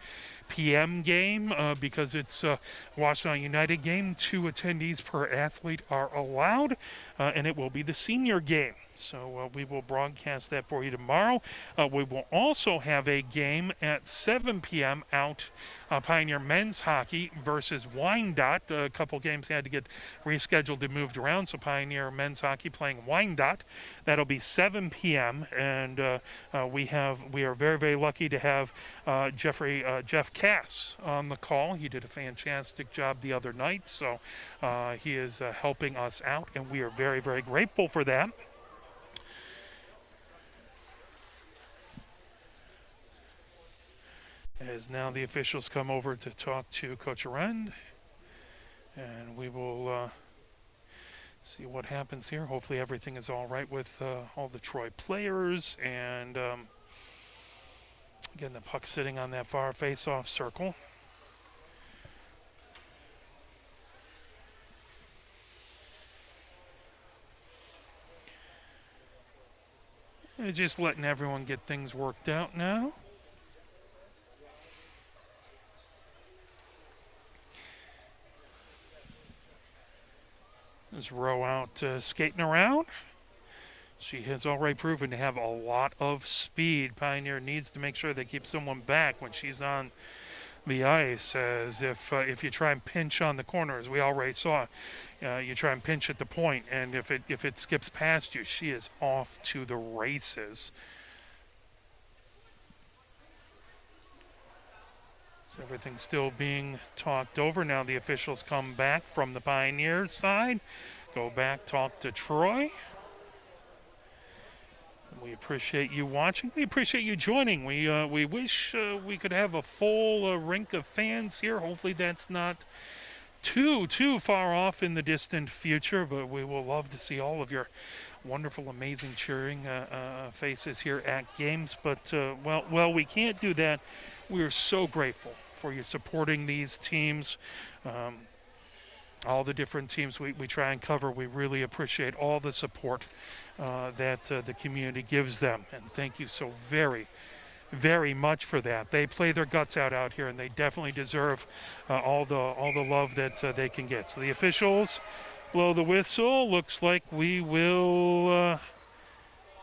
S1: p.m. game because it's a Washtenaw United game. 2 attendees per athlete are allowed, and it will be the senior game. So we will broadcast that for you tomorrow. We will also have a game at 7 p.m. out, Pioneer men's hockey versus Wyandotte. A couple games had to get rescheduled and moved around, so Pioneer men's hockey playing Wyandotte. That'll be 7 p.m. And we are very, very lucky to have Jeff Cass on the call. He did a fantastic job the other night, so he is helping us out, and we are very, very grateful for that. As now the officials come over to talk to Coach Arend, and we will see what happens here. Hopefully everything is all right with all the Troy players, and again, the puck sitting on that far face-off circle. And just letting everyone get things worked out now. There's Rowe out skating around. She has already proven to have a lot of speed. Pioneer needs to make sure they keep someone back when she's on the ice, as if you try and pinch on the corners, we already saw, you try and pinch at the point, and if it skips past you, she is off to the races. So everything's still being talked over. Now the officials come back from the Pioneers side, go back, talk to Troy. We appreciate you watching. We appreciate you joining. We wish we could have a full rink of fans here. Hopefully that's not too far off in the distant future, but we will love to see all of your wonderful, amazing cheering faces here at games. But, well, we can't do that. We are so grateful for you supporting these teams. All the different teams we try and cover, we really appreciate all the support that the community gives them. And thank you so very, very much for that. They play their guts out here, and they definitely deserve all the love that they can get. So the officials blow the whistle. Looks like we will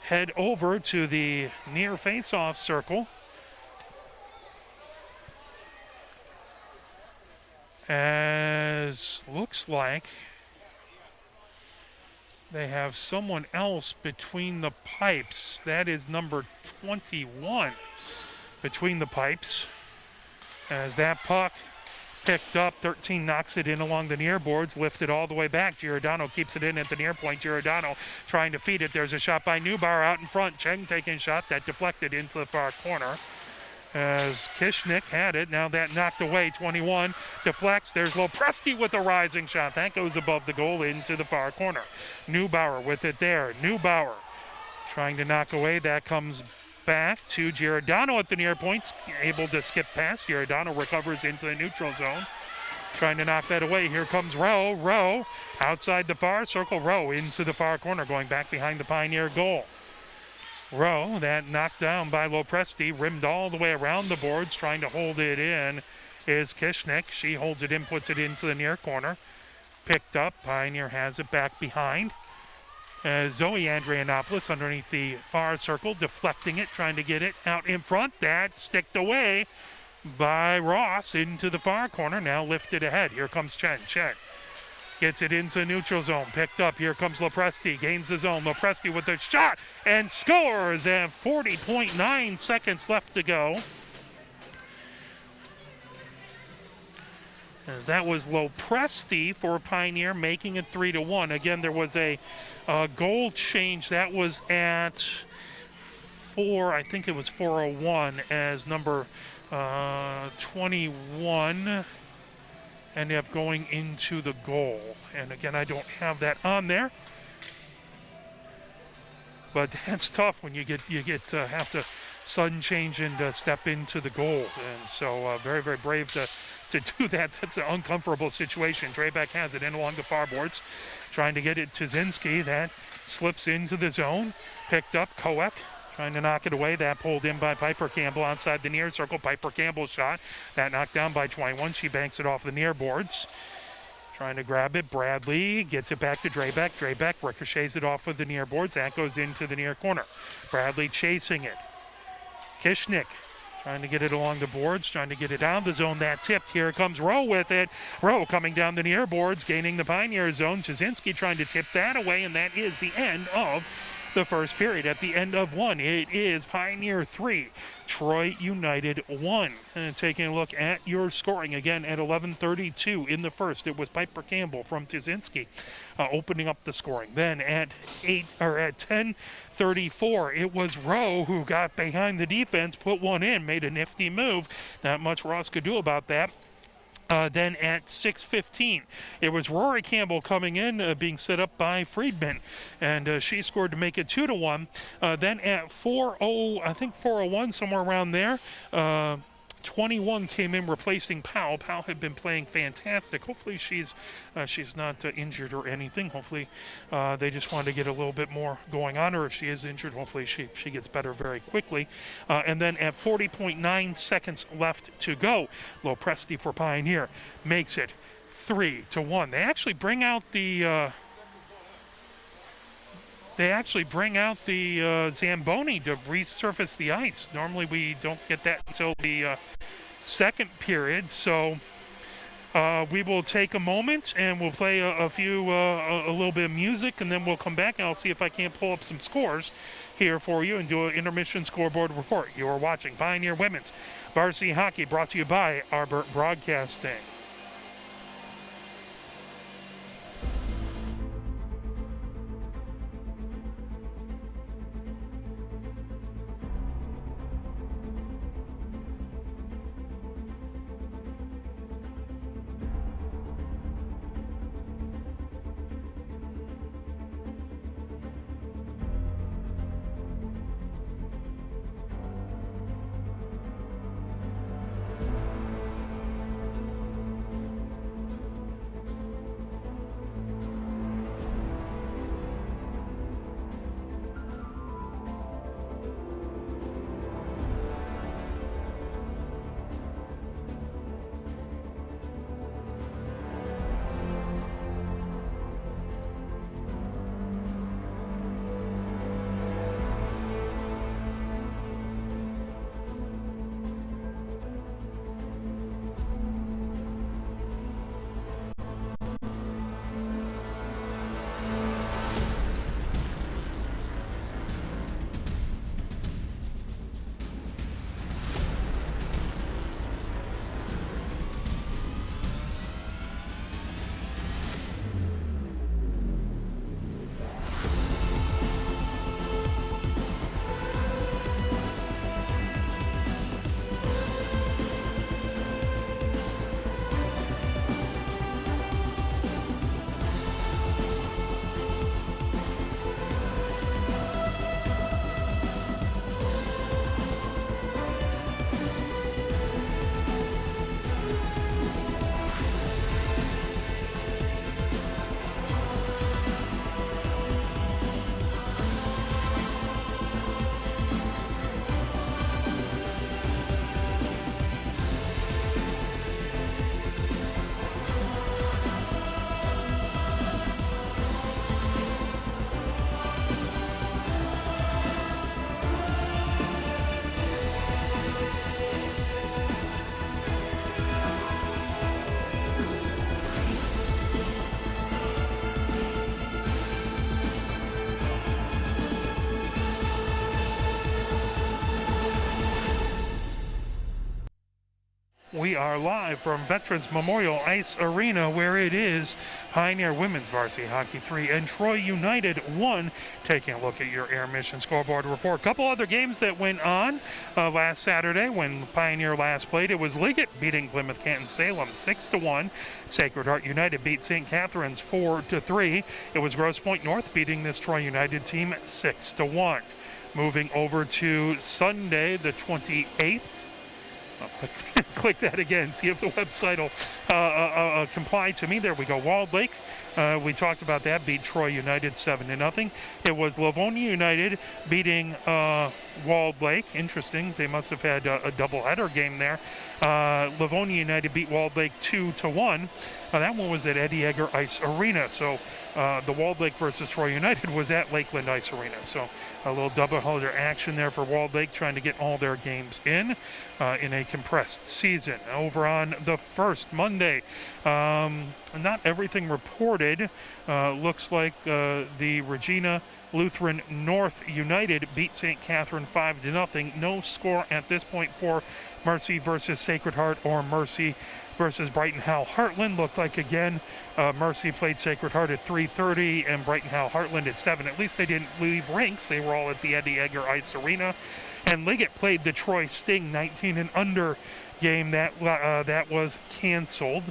S1: head over to the near face-off circle. As looks like they have someone else between the pipes. That is number 21 between the pipes. As that puck picked up, 13 knocks it in along the near boards, lifted all the way back. Giordano keeps it in at the near point. Giordano trying to feed it. There's a shot by Neubauer out in front. Cheng taking a shot that deflected into the far corner. As Kishnick had it, now that knocked away, 21, deflects, there's Lopresti with a rising shot. That goes above the goal into the far corner. Neubauer with it there. Neubauer trying to knock away, that comes back to Giordano at the near points, able to skip past. Giordano recovers into the neutral zone, trying to knock that away. Here comes Rowe. Rowe outside the far circle. Rowe into the far corner, going back behind the Pioneer goal. Rowe, that knocked down by Lopresti, rimmed all the way around the boards, trying to hold it in is Kishnick. She holds it in, puts it into the near corner. Picked up, Pioneer has it back behind. Zoe Andrianopoulos underneath the far circle, deflecting it, trying to get it out in front. That sticked away by Ross into the far corner, now lifted ahead. Here comes Chen. Chen gets it into neutral zone, picked up. Here comes Lopresti, gains the zone. Lopresti with a shot and scores at 40.9 seconds left to go. As that was Lopresti for Pioneer, making it 3-1. Again, there was a goal change. That was at 4, I think it was 4:01, as number 21 ended up going into the goal. And again, I don't have that on there. But that's tough when you have to sudden change and step into the goal. And so very, very brave to do that. That's an uncomfortable situation. Drebeck has it in along the far boards, trying to get it to Zinski. That slips into the zone. Picked up, Koek trying to knock it away. That pulled in by Piper Campbell outside the near circle. Piper Campbell's shot. That knocked down by 21. She banks it off the near boards. Trying to grab it. Bradley gets it back to Drebeck. Drebeck ricochets it off of the near boards. That goes into the near corner. Bradley chasing it. Kishnick trying to get it along the boards, trying to get it down the zone. That tipped. Here comes Rowe with it. Rowe coming down the near boards, gaining the Pioneer zone. Czesinski trying to tip that away, and that is the end of the first period. At the end of one, it is Pioneer 3, Troy United 1. And taking a look at your scoring again at 11:32 in the first, it was Piper Campbell from Czesinski opening up the scoring. Then at 10:34, it was Rowe who got behind the defense, put one in, made a nifty move. Not much Ross could do about that. Then at 6:15, it was Rory Campbell coming in, being set up by Friedman, and she scored to make it 2-1. Then at 4:01, somewhere around there, 21 came in replacing Powell. Powell had been playing fantastic. Hopefully she's not injured or anything. Hopefully they just wanted to get a little bit more going on her. If she is injured, hopefully she gets better very quickly. And then at 40.9 seconds left to go, Lopresti for Pioneer makes it 3-1. They actually bring out the Zamboni to resurface the ice. Normally we don't get that until the second period. So we will take a moment and we'll play a little bit of music, and then we'll come back and I'll see if I can't pull up some scores here for you and do an intermission scoreboard report. You are watching Pioneer Women's Varsity Hockey, brought to you by Arbor Broadcasting. We are live from Veterans Memorial Ice Arena, where it is Pioneer Women's Varsity Hockey 3 and Troy United 1. Taking a look at your intermission scoreboard report. A couple other games that went on last Saturday when Pioneer last played. It was Liggett beating Plymouth Canton Salem 6-1. Sacred Heart United beat St. Catharines 4-3. It was Grosse Pointe North beating this Troy United team 6-1. Moving over to Sunday, the 28th. Click that again, see if the website will comply to me. There we go. Walled Lake, we talked about that, beat Troy United 7-0. It was Livonia United beating Walled Lake. Interesting, they must have had a doubleheader game there. Livonia United beat Walled Lake 2-1. That one was at Eddie Egger Ice Arena. So the Walled Lake versus Troy United was at Lakeland Ice Arena. So a little doubleheader action there for Walled Lake, trying to get all their games in a compressed season. Over on the first Monday, not everything reported. Looks like the Regina Lutheran North United beat St. Catherine 5-0. No score at this point for Mercy versus Sacred Heart or Mercy versus Brighton Howell Heartland. Looked like, again, Mercy played Sacred Heart at 3:30 and Brighton Howell Heartland at 7. At least they didn't leave rinks. They were all at the Eddie Egger Ice Arena. And Liggett played the Troy Sting 19 and under game that was canceled.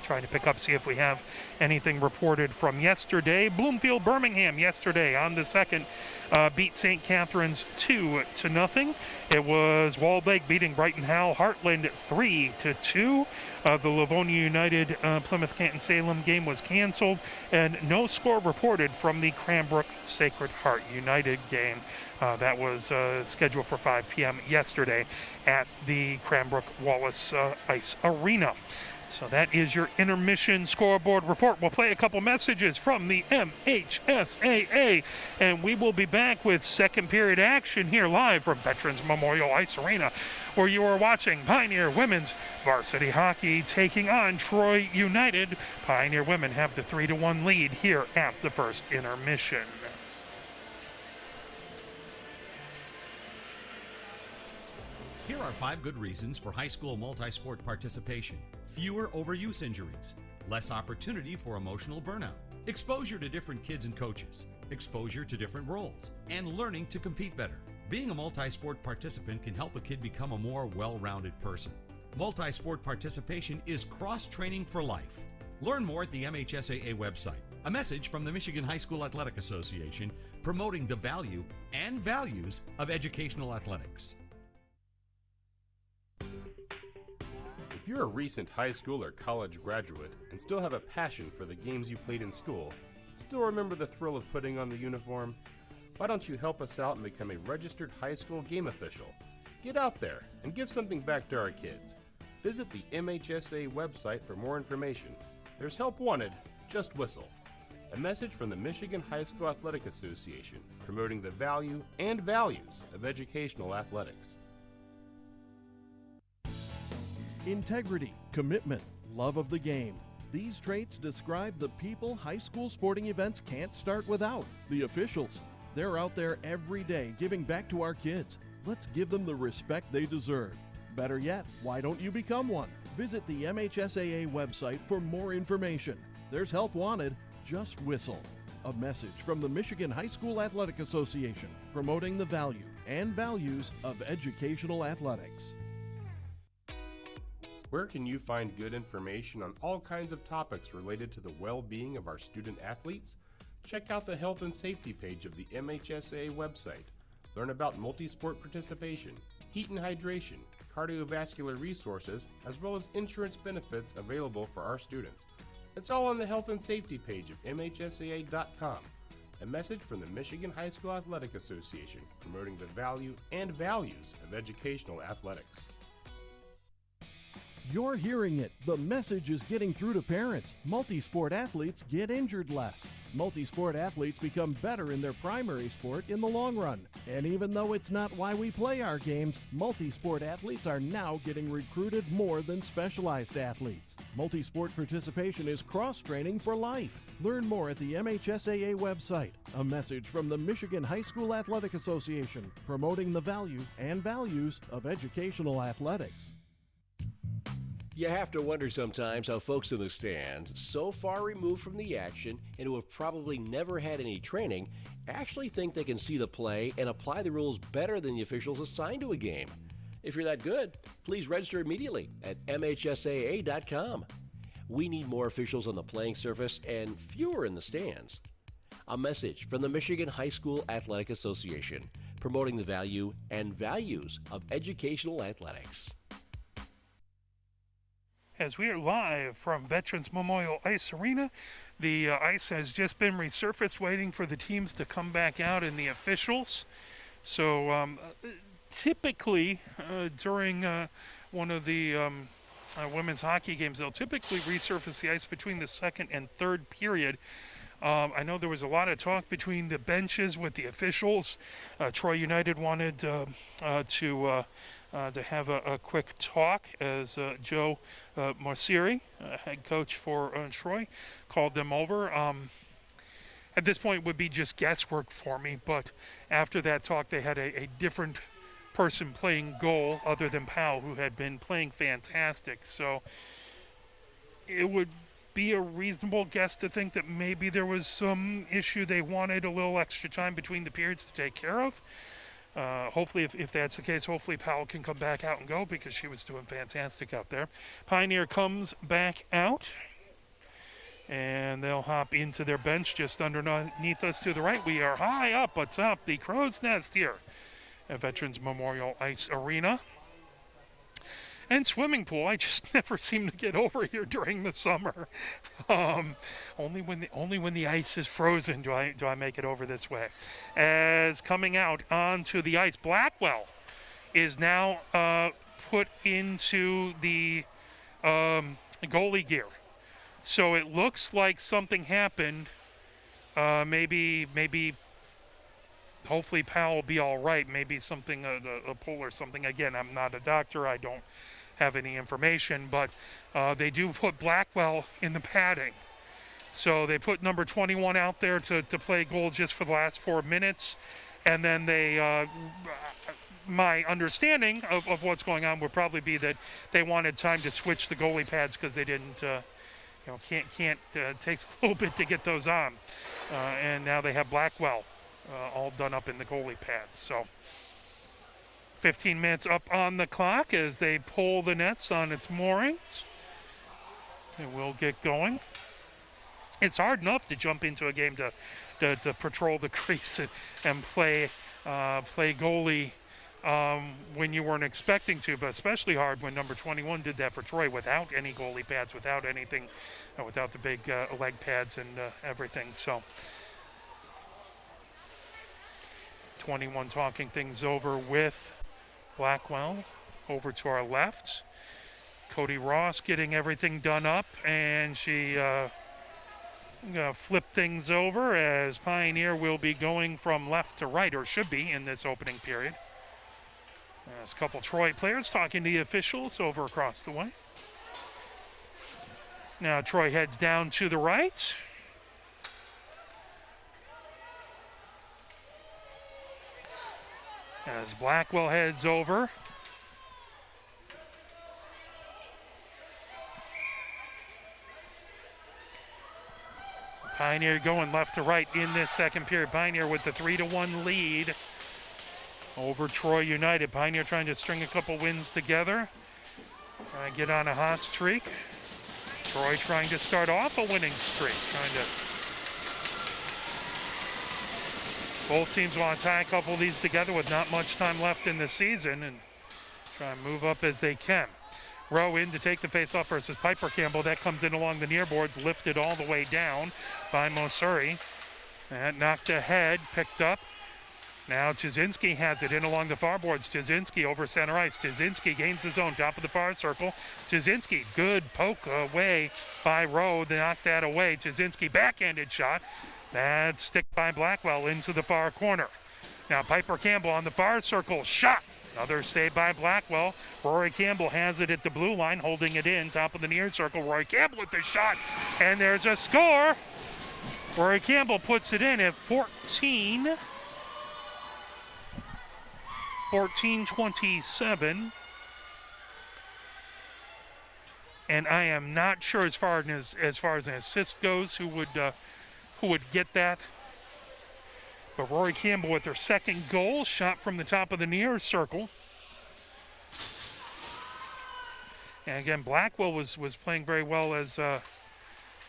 S1: Trying to pick up, see if we have anything reported from yesterday. Bloomfield Birmingham yesterday on the second beat St. Catharines 2-0. It was Walled Lake beating Brighton Howell Heartland 3-2. The Livonia United Plymouth Canton Salem game was canceled, and no score reported from the Cranbrook Sacred Heart United game. That was scheduled for 5 p.m. yesterday at the Cranbrook Wallace Ice Arena. So that is your intermission scoreboard report. We'll play a couple messages from the MHSAA, and we will be back with second period action here live from Veterans Memorial Ice Arena, where you are watching Pioneer Women's Varsity Hockey taking on Troy United. Pioneer Women have the 3-1 lead here at the first intermission.
S2: Here are 5 good reasons for high school multi-sport participation. Fewer overuse injuries, less opportunity for emotional burnout, exposure to different kids and coaches, exposure to different roles, and learning to compete better. Being a multi-sport participant can help a kid become a more well-rounded person. Multi-sport participation is cross-training for life. Learn more at the MHSAA website. A message from the Michigan High School Athletic Association promoting the value and values of educational athletics.
S3: If you're a recent high school or college graduate and still have a passion for the games you played in school, still remember the thrill of putting on the uniform, why don't you help us out and become a registered high school game official? Get out there and give something back to our kids. Visit the MHSA website for more information. There's help wanted, just whistle. A message from the Michigan High School Athletic Association promoting the value and values of educational athletics.
S4: Integrity, commitment, love of the game. These traits describe the people high school sporting events can't start without. The officials. They're out there every day giving back to our kids. Let's give them the respect they deserve. Better yet, why don't you become one? Visit the MHSAA website for more information. There's help wanted, just whistle. A message from the Michigan High School Athletic Association promoting the value and values of educational athletics.
S3: Where can you find good information on all kinds of topics related to the well-being of our student athletes? Check out the health and safety page of the MHSAA website. Learn about multi-sport participation, heat and hydration, cardiovascular resources, as well as insurance benefits available for our students. It's all on the health and safety page of MHSAA.com. A message from the Michigan High School Athletic Association promoting the value and values of educational athletics.
S4: You're hearing it. The message is getting through to parents. Multi-sport athletes get injured less. Multi-sport athletes become better in their primary sport in the long run. And even though it's not why we play our games, multi-sport athletes are now getting recruited more than specialized athletes. Multi-sport participation is cross-training for life. Learn more at the MHSAA website. A message from the Michigan High School Athletic Association promoting the value and values of educational athletics.
S5: You have to wonder sometimes how folks in the stands, so far removed from the action and who have probably never had any training, actually think they can see the play and apply the rules better than the officials assigned to a game. If you're that good, please register immediately at MHSAA.com. We need more officials on the playing surface and fewer in the stands. A message from the Michigan High School Athletic Association, promoting the value and values of educational athletics.
S1: As we are live from Veterans Memorial Ice Arena, the ice has just been resurfaced, waiting for the teams to come back out and the officials. So typically during one of the women's hockey games, they'll typically resurface the ice between the second and third period. I know there was a lot of talk between the benches with the officials. Troy United wanted to have a quick talk as Joe Morsieri, head coach for Troy, called them over. At this point, it would be just guesswork for me, but after that talk, they had a different person playing goal other than Powell, who had been playing fantastic. So it would be a reasonable guess to think that maybe there was some issue they wanted a little extra time between the periods to take care of. Hopefully, if that's the case, hopefully Powell can come back out and go, because she was doing fantastic out there. Pioneer comes back out, and they'll hop into their bench just underneath us to the right. We are high up atop the Crow's Nest here at Veterans Memorial Ice Arena. And swimming pool, I just never seem to get over here during the summer. Only when the ice is frozen do I make it over this way. As coming out onto the ice, Blackwell is now put into the goalie gear. So it looks like something happened. Maybe. Hopefully Powell will be all right. Maybe something, a pull or something. Again, I'm not a doctor. I don't have any information, but they do put Blackwell in the padding. So they put number 21 out there to play goal just for the last 4 minutes. And then they, my understanding of what's going on would probably be that they wanted time to switch the goalie pads, because they didn't, takes a little bit to get those on. And now they have Blackwell all done up in the goalie pads. So 15 minutes up on the clock as they pull the nets on its moorings. And we'll get going. It's hard enough to jump into a game to patrol the crease and play goalie when you weren't expecting to, but especially hard when number 21 did that for Troy without any goalie pads, without anything, without the big leg pads and everything. So 21 talking things over with Blackwell over to our left. Cody Ross getting everything done up, and she gonna flip things over as Pioneer will be going from left to right, or should be in this opening period. There's a couple Troy players talking to the officials over across the way. Now Troy heads down to the right. As Blackwell heads over. Pioneer going left to right in this second period. Pioneer with the 3-1 lead over Troy United. Pioneer trying to string a couple wins together, get on a hot streak. Troy trying to start off a winning streak, both teams want to tie a couple of these together with not much time left in the season and try and move up as they can. Rowe in to take the faceoff versus Piper Campbell. That comes in along the near boards, lifted all the way down by Mosuri. That knocked ahead, picked up. Now Tuzinski has it in along the far boards. Tuzinski over center ice. Tuzinski gains his own, top of the far circle. Tuzinski, good poke away by Rowe. They knocked that away. Tuzinski backhanded shot. That stick by Blackwell into the far corner. Now Piper Campbell on the far circle, shot. Another save by Blackwell. Rory Campbell has it at the blue line, holding it in, top of the near circle. Rory Campbell with the shot, and there's a score. Rory Campbell puts it in at 14-27. and I am not sure as far as an assist goes who would get that. But Rory Campbell with their second goal, shot from the top of the near circle. And again, Blackwell was playing very well as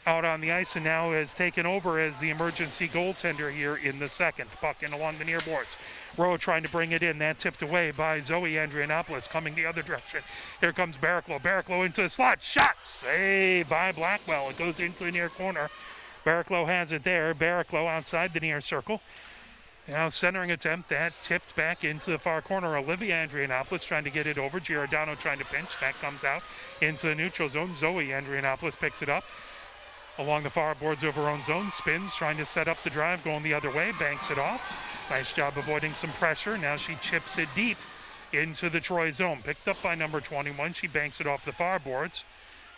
S1: out on the ice, and now has taken over as the emergency goaltender here in the second. Puck in along the near boards. Rowe trying to bring it in. That tipped away by Zoe Andrianopoulos, coming the other direction. Here comes Barraclough. Barraclough into the slot. Shot! Saved by Blackwell. It goes into the near corner. Barraclough has it there. Barraclough outside the near circle. Now centering attempt, that tipped back into the far corner. Olivia Andrianopoulos trying to get it over. Giordano trying to pinch. That comes out into the neutral zone. Zoe Andrianopoulos picks it up along the far boards of her own zone. Spins, trying to set up the drive, going the other way. Banks it off. Nice job avoiding some pressure. Now she chips it deep into the Troy zone. Picked up by number 21. She banks it off the far boards.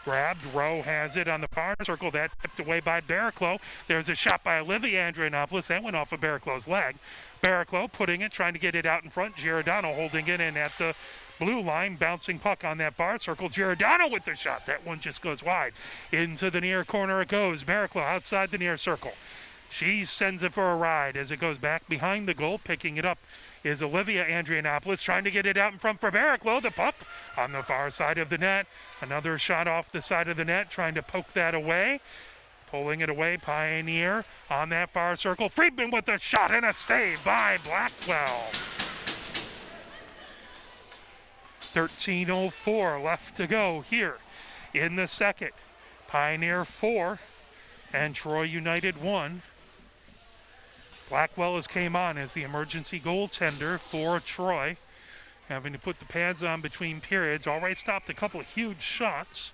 S1: Grabbed. Rowe has it on the far circle. That tipped away by Barraclough. There's a shot by Olivia Andrianopoulos. That went off of Barraclough's leg. Barraclough putting it, trying to get it out in front. Giordano holding it in at the blue line. Bouncing puck on that far circle. Giordano with the shot. That one just goes wide. Into the near corner it goes. Barraclough outside the near circle. She sends it for a ride as it goes back behind the goal. Picking it up is Olivia Andrianopoulos, trying to get it out in front for Barraclough. The puck on the far side of the net. Another shot off the side of the net, trying to poke that away. Pulling it away, Pioneer on that far circle. Friedman with a shot and a save by Blackwell. 13:04 left to go here in the second. Pioneer 4 and Troy United 1. Blackwell has came on as the emergency goaltender for Troy, having to put the pads on between periods. Already stopped a couple of huge shots.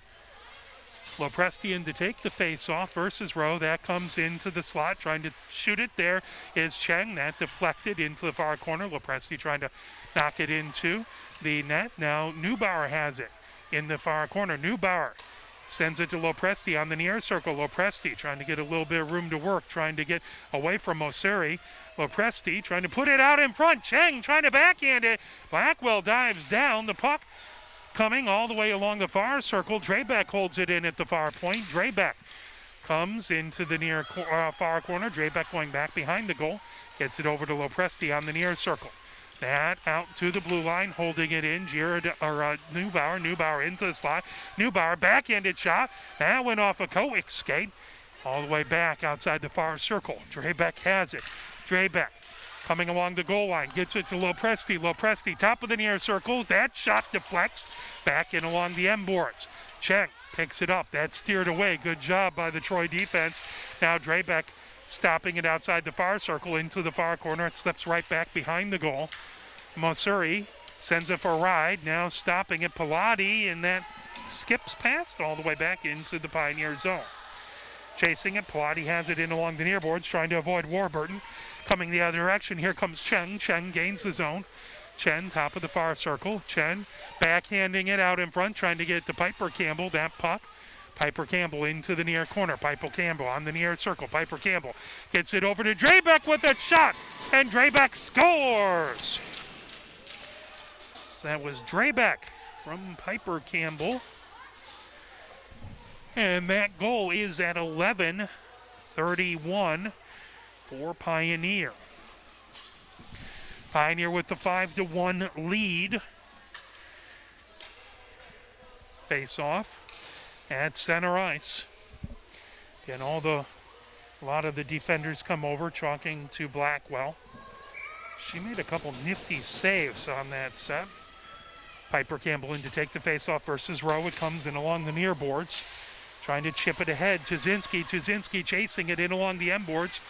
S1: Loprestian to take the face-off versus Rowe. That comes into the slot, trying to shoot it. There is Cheng. That deflected into the far corner. Lopresti trying to knock it into the net. Now Neubauer has it in the far corner. Neubauer sends it to Lopresti on the near circle. Lopresti trying to get a little bit of room to work, trying to get away from Mosseri. Lopresti trying to put it out in front. Cheng trying to backhand it. Blackwell dives down. The puck coming all the way along the far circle. Drebeck holds it in at the far point. Drebeck comes into the near far corner. Drebeck going back behind the goal. Gets it over to Lopresti on the near circle. That out to the blue line, holding it in. Neubauer. Neubauer into the slot. Neubauer backhanded shot. That went off a Kowick skate. All the way back outside the far circle. Drebeck has it. Drebeck coming along the goal line. Gets it to Lopresti. Lopresti, top of the near circle. That shot deflects back in along the end boards. Cheng picks it up. That's steered away. Good job by the Troy defense. Now Drebeck stopping it outside the far circle into the far corner. It slips right back behind the goal. Mosseri sends it for a ride. Now stopping it, Pilati, and that skips past all the way back into the Pioneer zone. Chasing it, Pilati has it in along the near boards, trying to avoid Warburton. Coming the other direction, here comes Chen. Chen gains the zone. Chen, top of the far circle. Chen backhanding it out in front, trying to get it to Piper Campbell. That puck. Piper Campbell into the near corner. Piper Campbell on the near circle. Piper Campbell gets it over to Drebeck with a shot, and Drebeck scores. So that was Drebeck from Piper Campbell. And that goal is at 11:31 for Pioneer. Pioneer with the 5-1 lead. Face off at center ice. Again, a lot of the defenders come over, talking to Blackwell. She made a couple nifty saves on that set. Piper Campbell in to take the face-off versus Rowe. It comes in along the near boards, trying to chip it ahead. Tuzinski chasing it in along the end boards,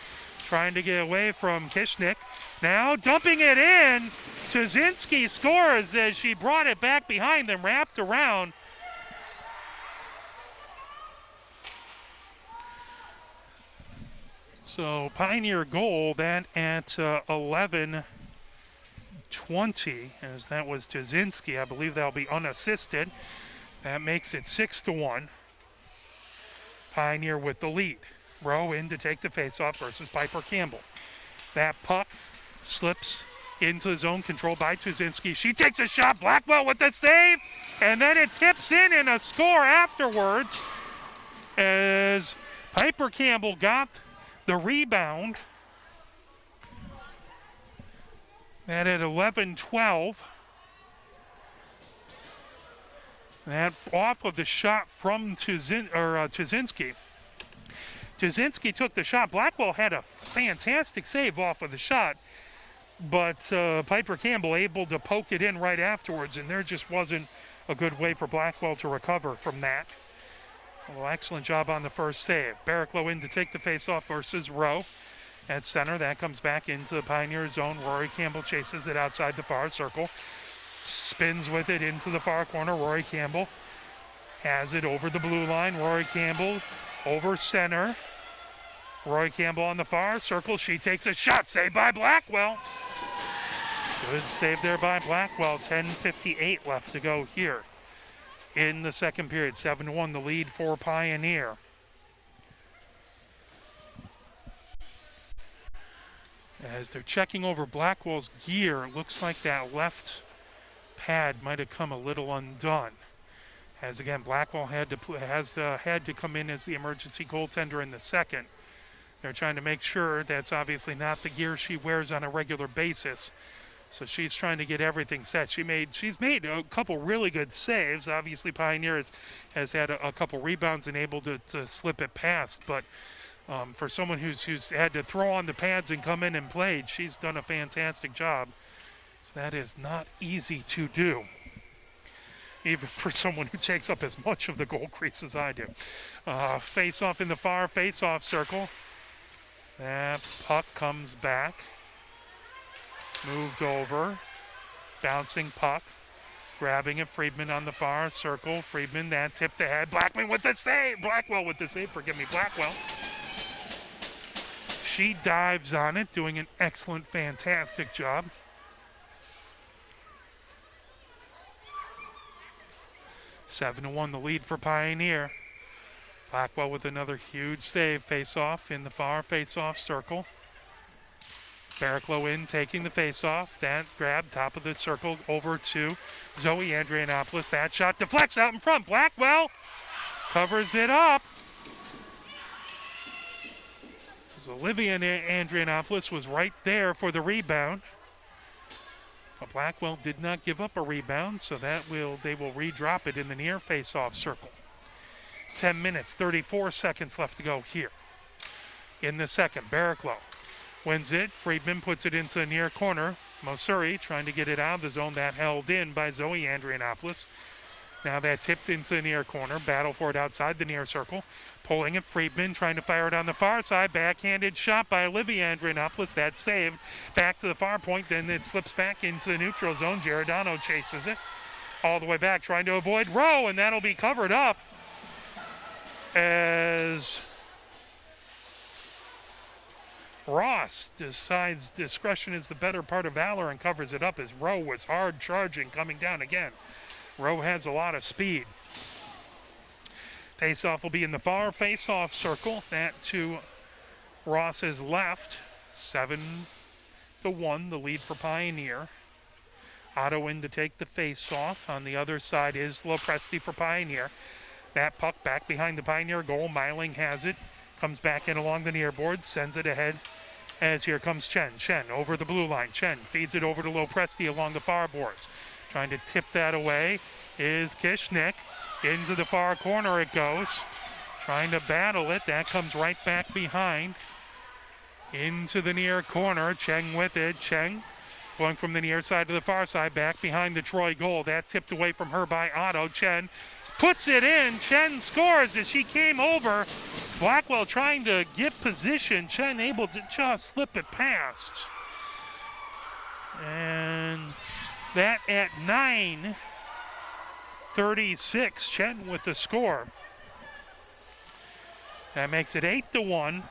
S1: trying to get away from Kishnik. Now dumping it in. Tuzinski scores as she brought it back behind them, wrapped around. So Pioneer goal, that at 11:20, as that was Tuzinski. I believe that'll be unassisted. That makes it 6-1. Pioneer with the lead. Rowe in to take the faceoff versus Piper Campbell. That puck slips into the zone, controlled by Tuzinski. She takes a shot, Blackwell with the save, and then it tips in and a score afterwards as Piper Campbell got the rebound. That at 11-12. That off of the shot from Tuzinski. Tuzinski took the shot. Blackwell had a fantastic save off of the shot, but Piper Campbell able to poke it in right afterwards, and there just wasn't a good way for Blackwell to recover from that. Well, excellent job on the first save. Barraclough in to take the face-off versus Rowe. At center, that comes back into the Pioneer zone. Rory Campbell chases it outside the far circle. Spins with it into the far corner. Rory Campbell has it over the blue line. Rory Campbell over center. Rory Campbell on the far circle. She takes a shot. Saved by Blackwell. Good save there by Blackwell. 10:58 left to go here in the second period. 7-1 the lead for Pioneer. As they're checking over Blackwell's gear, it looks like that left pad might have come a little undone. As again, Blackwell had to come in as the emergency goaltender in the second. They're trying to make sure that's obviously not the gear she wears on a regular basis. So she's trying to get everything set. She's made a couple really good saves. Obviously, Pioneer has had a couple rebounds and able to slip it past, but for someone who's had to throw on the pads and come in and played, she's done a fantastic job. So that is not easy to do, even for someone who takes up as much of the goal crease as I do. Face-off in the far face-off circle. That puck comes back. Moved over. Bouncing puck. Grabbing it, Friedman on the far circle. Friedman, that tipped ahead. Blackwell with the save. Blackwell. She dives on it, doing an excellent, fantastic job. Seven to 1 the lead for Pioneer. Blackwell with another huge save. Face-off in the far face-off circle. Barraclough in, taking the face-off. That grab, top of the circle, over to Zoe Andrianopoulos. That shot deflects out in front. Blackwell covers it up. Olivia Andrianopoulos was right there for the rebound. But Blackwell did not give up a rebound, so they will redrop it in the near face-off circle. 10 minutes, 34 seconds left to go here. In the second, Barraclough wins it. Friedman puts it into the near corner. Mosuri trying to get it out of the zone. That held in by Zoe Andrianopoulos. Now that tipped into the near corner. Battle for it outside the near circle. Pulling it, Friedman trying to fire it on the far side. Backhanded shot by Olivia Andrianopoulos. That's saved. Back to the far point. Then it slips back into the neutral zone. Giordano chases it all the way back, trying to avoid Rowe, and that'll be covered up as Ross decides discretion is the better part of valor and covers it up as Rowe was hard charging coming down again. Rowe has a lot of speed. Face-off will be in the far face-off circle. That to Ross's left. 7-1, the lead for Pioneer. Otto in to take the face-off. On the other side is Lopresti for Pioneer. That puck back behind the Pioneer goal. Meiling has it. Comes back in along the near board. Sends it ahead as here comes Chen. Chen over the blue line. Chen feeds it over to Lopresti along the far boards. Trying to tip that away is Kishnik. Into the far corner it goes. Trying to battle it. That comes right back behind. Into the near corner. Cheng with it. Cheng going from the near side to the far side. Back behind the Troy goal. That tipped away from her by Otto. Chen puts it in. Chen scores as she came over. Blackwell trying to get position. Chen able to just slip it past. And that at 9:36, Chen with the score. That makes it 8-1.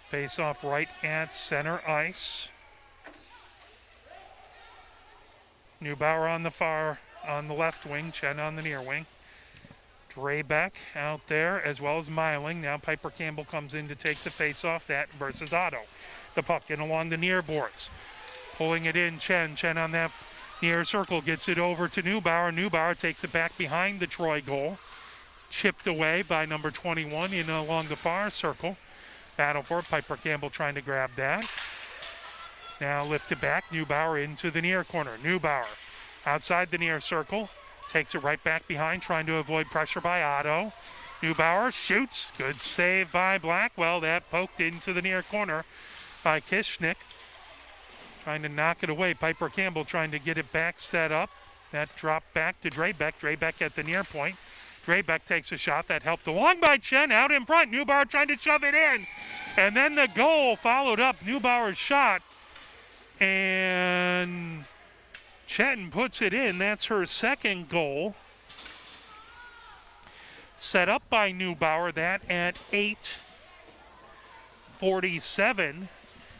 S1: Face off right at center ice. Neubauer on the left wing, Chen on the near wing. Draybeck out there as well as Miling. Now Piper Campbell comes in to take the face-off. That versus Otto. The puck in along the near boards. Pulling it in, Chen on that near circle gets it over to Neubauer. Neubauer takes it back behind the Troy goal. Chipped away by number 21 in along the far circle. Battle for it. Piper Campbell trying to grab that. Now lifted back. Neubauer into the near corner. Neubauer outside the near circle. Takes it right back behind, trying to avoid pressure by Otto. Neubauer shoots. Good save by Blackwell. That poked into the near corner by Kishnick. Trying to knock it away. Piper Campbell trying to get it back set up. That dropped back to Draybeck. Draybeck at the near point. Draybeck takes a shot. That helped along by Chen out in front. Neubauer trying to shove it in. And then the goal followed up Neubauer's shot. And Chen puts it in. That's her second goal. Set up by Neubauer. That at 8:47.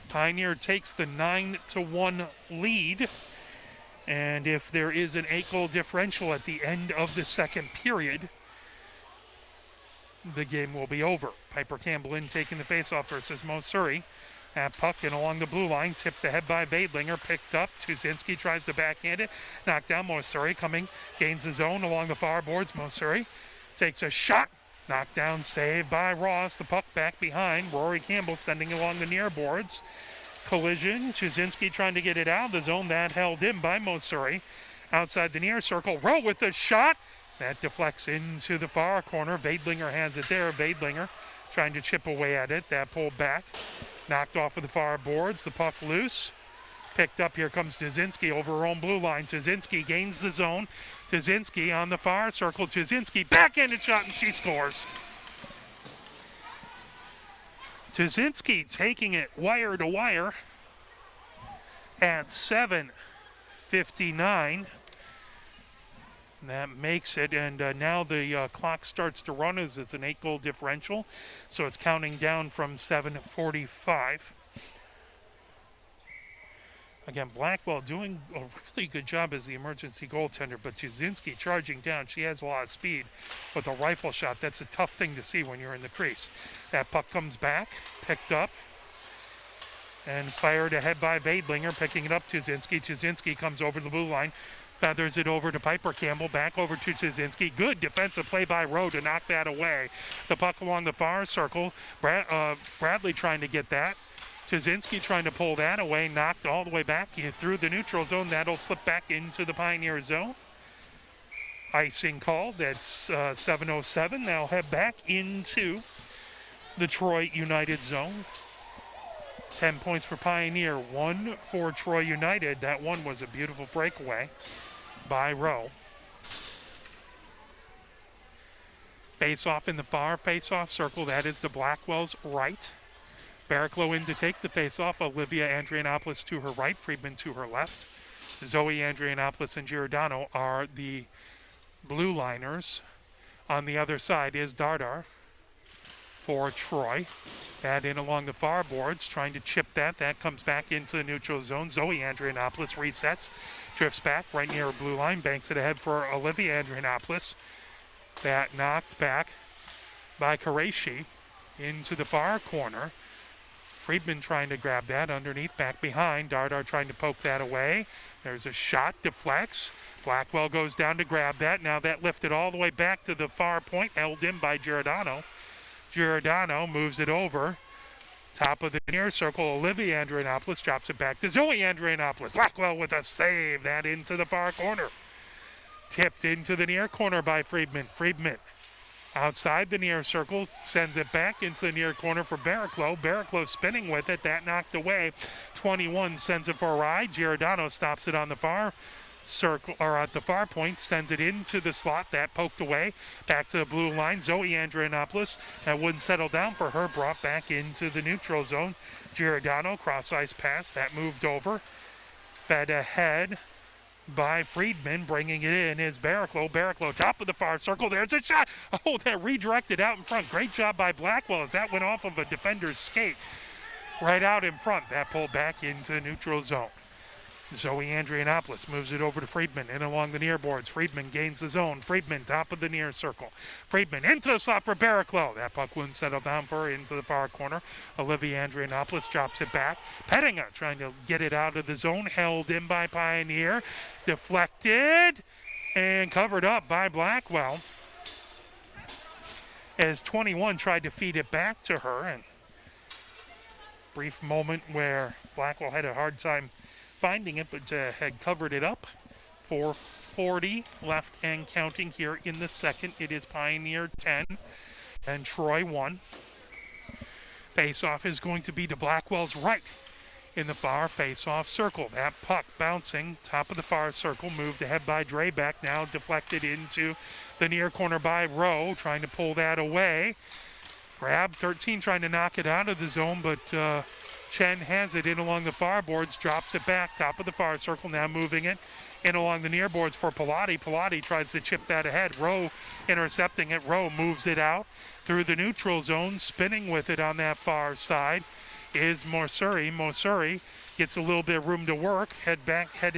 S1: Pioneer takes the 9-1 lead. And if there is an 8-goal differential at the end of the second period, the game will be over. Piper Campbell in taking the faceoff versus Mosuri. That puck in along the blue line, tipped ahead by Vadlinger, picked up. Tuzinski tries to backhand it, knocked down Mosuri, gains the zone along the far boards. Mosuri takes a shot, knocked down, saved by Ross. The puck back behind. Rory Campbell sending along the near boards. Collision, Tuzinski trying to get it out of the zone. That held in by Mosuri. Outside the near circle, Rowe with a shot. That deflects into the far corner. Vadlinger has it there. Vadlinger trying to chip away at it. That pulled back. Knocked off of the far boards. The puck loose. Picked up. Here comes Tuzinski over her own blue line. Tuzinski gains the zone. Tuzinski on the far circle. Tuzinski backhanded shot and she scores. Tuzinski taking it wire to wire at 7:59. That makes it, and now the clock starts to run as it's an 8-goal differential, so it's counting down from 7:45. Again, Blackwell doing a really good job as the emergency goaltender, but Tuzinski charging down. She has a lot of speed with a rifle shot. That's a tough thing to see when you're in the crease. That puck comes back, picked up, and fired ahead by Vadlinger, picking it up Tuzinski. Tuzinski comes over the blue line, feathers it over to Piper Campbell, back over to Tuzinski. Good defensive play by Rowe to knock that away. The puck along the far circle. Bradley trying to get that. Tuzinski trying to pull that away, knocked all the way back through the neutral zone. That'll slip back into the Pioneer zone. Icing called. That's 7:07. Now head back into the Troy United zone. 10 points for Pioneer, 1 for Troy United. That one was a beautiful breakaway by Rowe. Face-off in the far face-off circle. That is the Blackwell's right. Barraclough in to take the face-off. Olivia Andrianopoulos to her right, Friedman to her left. Zoe Andrianopoulos and Giordano are the blue liners. On the other side is Dardar for Troy. That in along the far boards, trying to chip that. That comes back into the neutral zone. Zoe Andrianopoulos resets, drifts back right near her blue line, banks it ahead for Olivia Andrianopoulos. That knocked back by Qureshi into the far corner. Friedman trying to grab that underneath, back behind. Dardar trying to poke that away. There's a shot, deflects. Blackwell goes down to grab that. Now that lifted all the way back to the far point, held in by Giordano. Giordano moves it over. Top of the near circle, Olivia Andrianopoulos drops it back to Zoe Andrianopoulos. Blackwell with a save. That into the far corner. Tipped into the near corner by Friedman. Friedman outside the near circle, sends it back into the near corner for Barraclough. Barraclough spinning with it. That knocked away. 21 sends it for a ride. Giordano stops it on the far circle, or at the far point, sends it into the slot. That poked away. Back to the blue line. Zoe Andrianopoulos. That wouldn't settle down for her. Brought back into the neutral zone. Giordano, cross ice pass. That moved over. Fed ahead by Friedman, bringing it in is Barraclough. Barraclough, top of the far circle. There's a shot. Oh, that redirected out in front. Great job by Blackwell as that went off of a defender's skate right out in front. That pulled back into the neutral zone. Zoe Andrianopoulos moves it over to Friedman and along the near boards. Friedman gains the zone. Friedman top of the near circle. Friedman into the slot for Barraclough. That puck wouldn't settle down for her into the far corner. Olivia Andrianopoulos drops it back. Pettinga trying to get it out of the zone. Held in by Pioneer. Deflected and covered up by Blackwell. As 21 tried to feed it back to her. And brief moment where Blackwell had a hard time finding it, but had covered it up. 4:40 left and counting here in the second. It is Pioneer 10 and Troy 1. Face-off is going to be to Blackwell's right in the far face-off circle. That puck bouncing top of the far circle, moved ahead by Drebeck, now deflected into the near corner by Rowe, trying to pull that away. Grab 13 trying to knock it out of the zone, but Chen has it in along the far boards, drops it back, top of the far circle, now moving it in along the near boards for Pilati. Pilati tries to chip that ahead. Rowe intercepting it. Rowe moves it out through the neutral zone, spinning with it on that far side is Mosuri. Mosuri gets a little bit of room to work, headed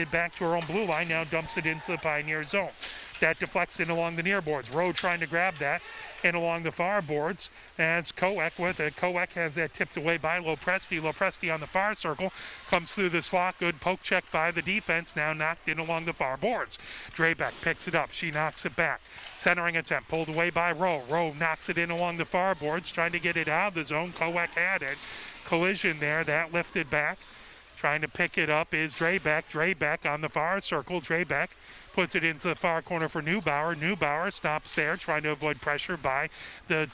S1: back to her own blue line, now dumps it into the Pioneer zone. That deflects in along the near boards. Rowe trying to grab that in along the far boards. That's Koek with it. Koek has that tipped away by Lopresti. Lopresti on the far circle comes through the slot. Good poke check by the defense. Now knocked in along the far boards. Drebeck picks it up. She knocks it back. Centering attempt pulled away by Rowe. Rowe knocks it in along the far boards, trying to get it out of the zone. Koek had it. Collision there. That lifted back. Trying to pick it up is Drebeck. Drebeck on the far circle. Drebeck puts it into the far corner for Neubauer. Neubauer stops there, trying to avoid pressure by the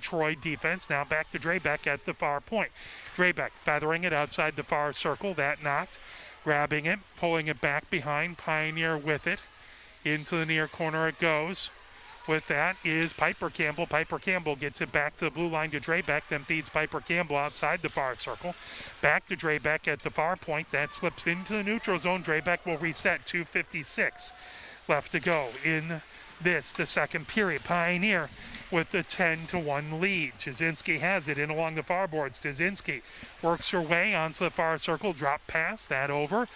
S1: Troy defense. Now back to Drebeck at the far point. Drebeck feathering it outside the far circle. That knocked. Grabbing it, pulling it back behind. Pioneer with it. Into the near corner it goes. With that is Piper Campbell. Piper Campbell gets it back to the blue line to Drebeck, then feeds Piper Campbell outside the far circle. Back to Drebeck at the far point. That slips into the neutral zone. Drebeck will reset. 2:56 left to go in this, the second period. Pioneer with the 10-1 lead. Jasinski has it in along the far boards. Jasinski works her way onto the far circle. Drop pass, that over.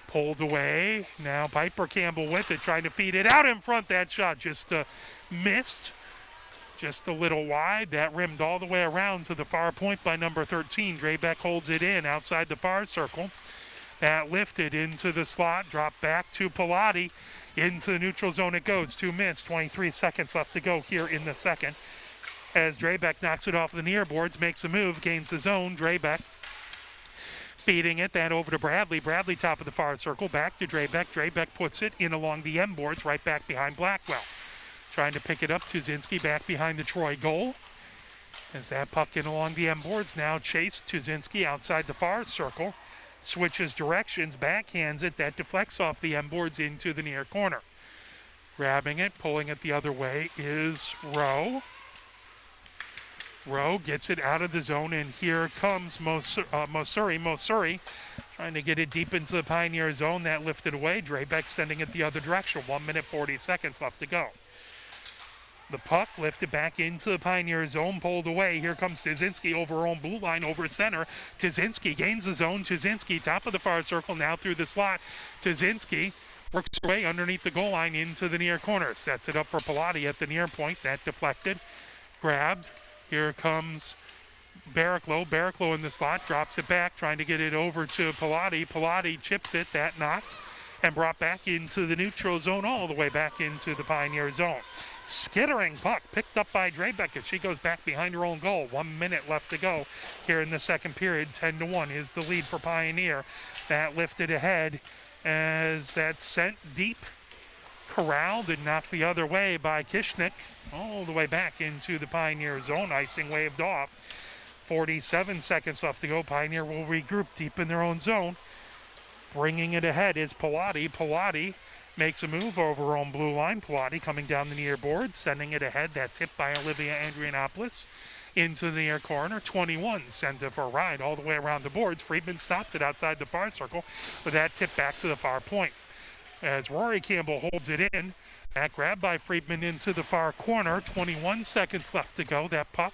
S1: Pulled away. Now Piper Campbell with it, trying to feed it out in front. That shot just missed. Just a little wide. That rimmed all the way around to the far point by number 13. Drebeck holds it in outside the far circle. That lifted into the slot. Dropped back to Pilati. Into the neutral zone it goes. 2 minutes, 23 seconds left to go here in the second. As Drebeck knocks it off the near boards, makes a move, gains the zone. Drebeck feeding it, that over to Bradley. Bradley top of the far circle, back to Drebeck. Drebeck puts it in along the M boards, right back behind Blackwell. Trying to pick it up, Tuzinski back behind the Troy goal. As that puck in along the M boards, now chased Tuzinski outside the far circle. Switches directions, backhands it, that deflects off the M boards into the near corner. Grabbing it, pulling it the other way is Rowe. Rowe gets it out of the zone, and here comes Mosuri. Mosuri trying to get it deep into the Pioneer zone. That lifted away. Drebeck sending it the other direction. 1 minute, 40 seconds left to go. The puck lifted back into the Pioneer zone, pulled away. Here comes Tuzinski over her own blue line, over center. Tuzinski gains the zone. Tuzinski, top of the far circle, now through the slot. Tuzinski works her way underneath the goal line into the near corner. Sets it up for Pilati at the near point. That deflected. Grabbed. Here comes Barraclough. Barraclough in the slot, drops it back, trying to get it over to Pilati. Pilati chips it, that knocked, and brought back into the neutral zone, all the way back into the Pioneer zone. Skittering puck picked up by Drebeck as she goes back behind her own goal. 1 minute left to go here in the second period. 10-1 is the lead for Pioneer. That lifted ahead as that sent deep. Corralled and knocked the other way by Kishnick, all the way back into the Pioneer zone. Icing waved off. 47 seconds left to go. Pioneer will regroup deep in their own zone. Bringing it ahead is Pilati. Pilati makes a move over her own blue line. Pilati coming down the near board, sending it ahead. That tip by Olivia Andrianopoulos into the near corner. 21 sends it for a ride all the way around the boards. Friedman stops it outside the far circle with that tip back to the far point. As Rory Campbell holds it in. That grab by Friedman into the far corner. 21 seconds left to go. That puck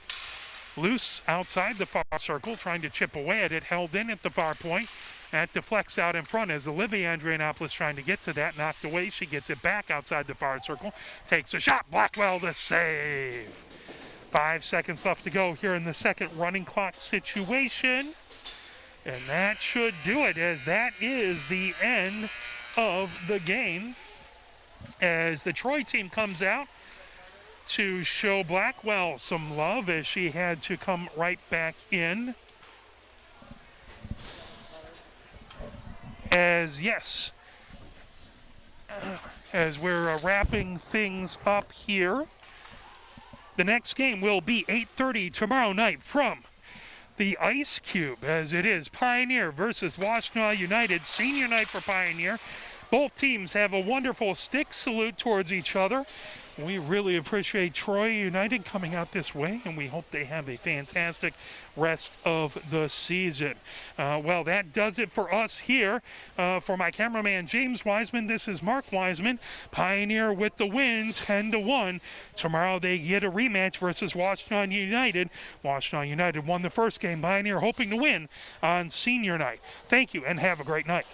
S1: loose outside the far circle, trying to chip away at it. Held in at the far point That deflects out in front as Olivia Andrianopoulos trying to get to that. Knocked away. She gets it back outside the far circle. Takes a shot. Blackwell to save. 5 seconds left to go here in the second running clock situation. And that should do it, as that is the end of the game. As the Troy team comes out to show Blackwell some love, as she had to come right back in. As we're wrapping things up here, the next game will be 8:30 tomorrow night from the Ice Cube, as it is Pioneer versus Washtenaw United, senior night for Pioneer. Both teams have a wonderful stick salute towards each other. We really appreciate Troy United coming out this way, and we hope they have a fantastic rest of the season. Well, that does it for us here. For my cameraman, James Wiseman, this is Mark Wiseman. Pioneer with the win, 10-1. Tomorrow they get a rematch versus Washtenaw United. Washtenaw United won the first game. Pioneer hoping to win on senior night. Thank you, and have a great night.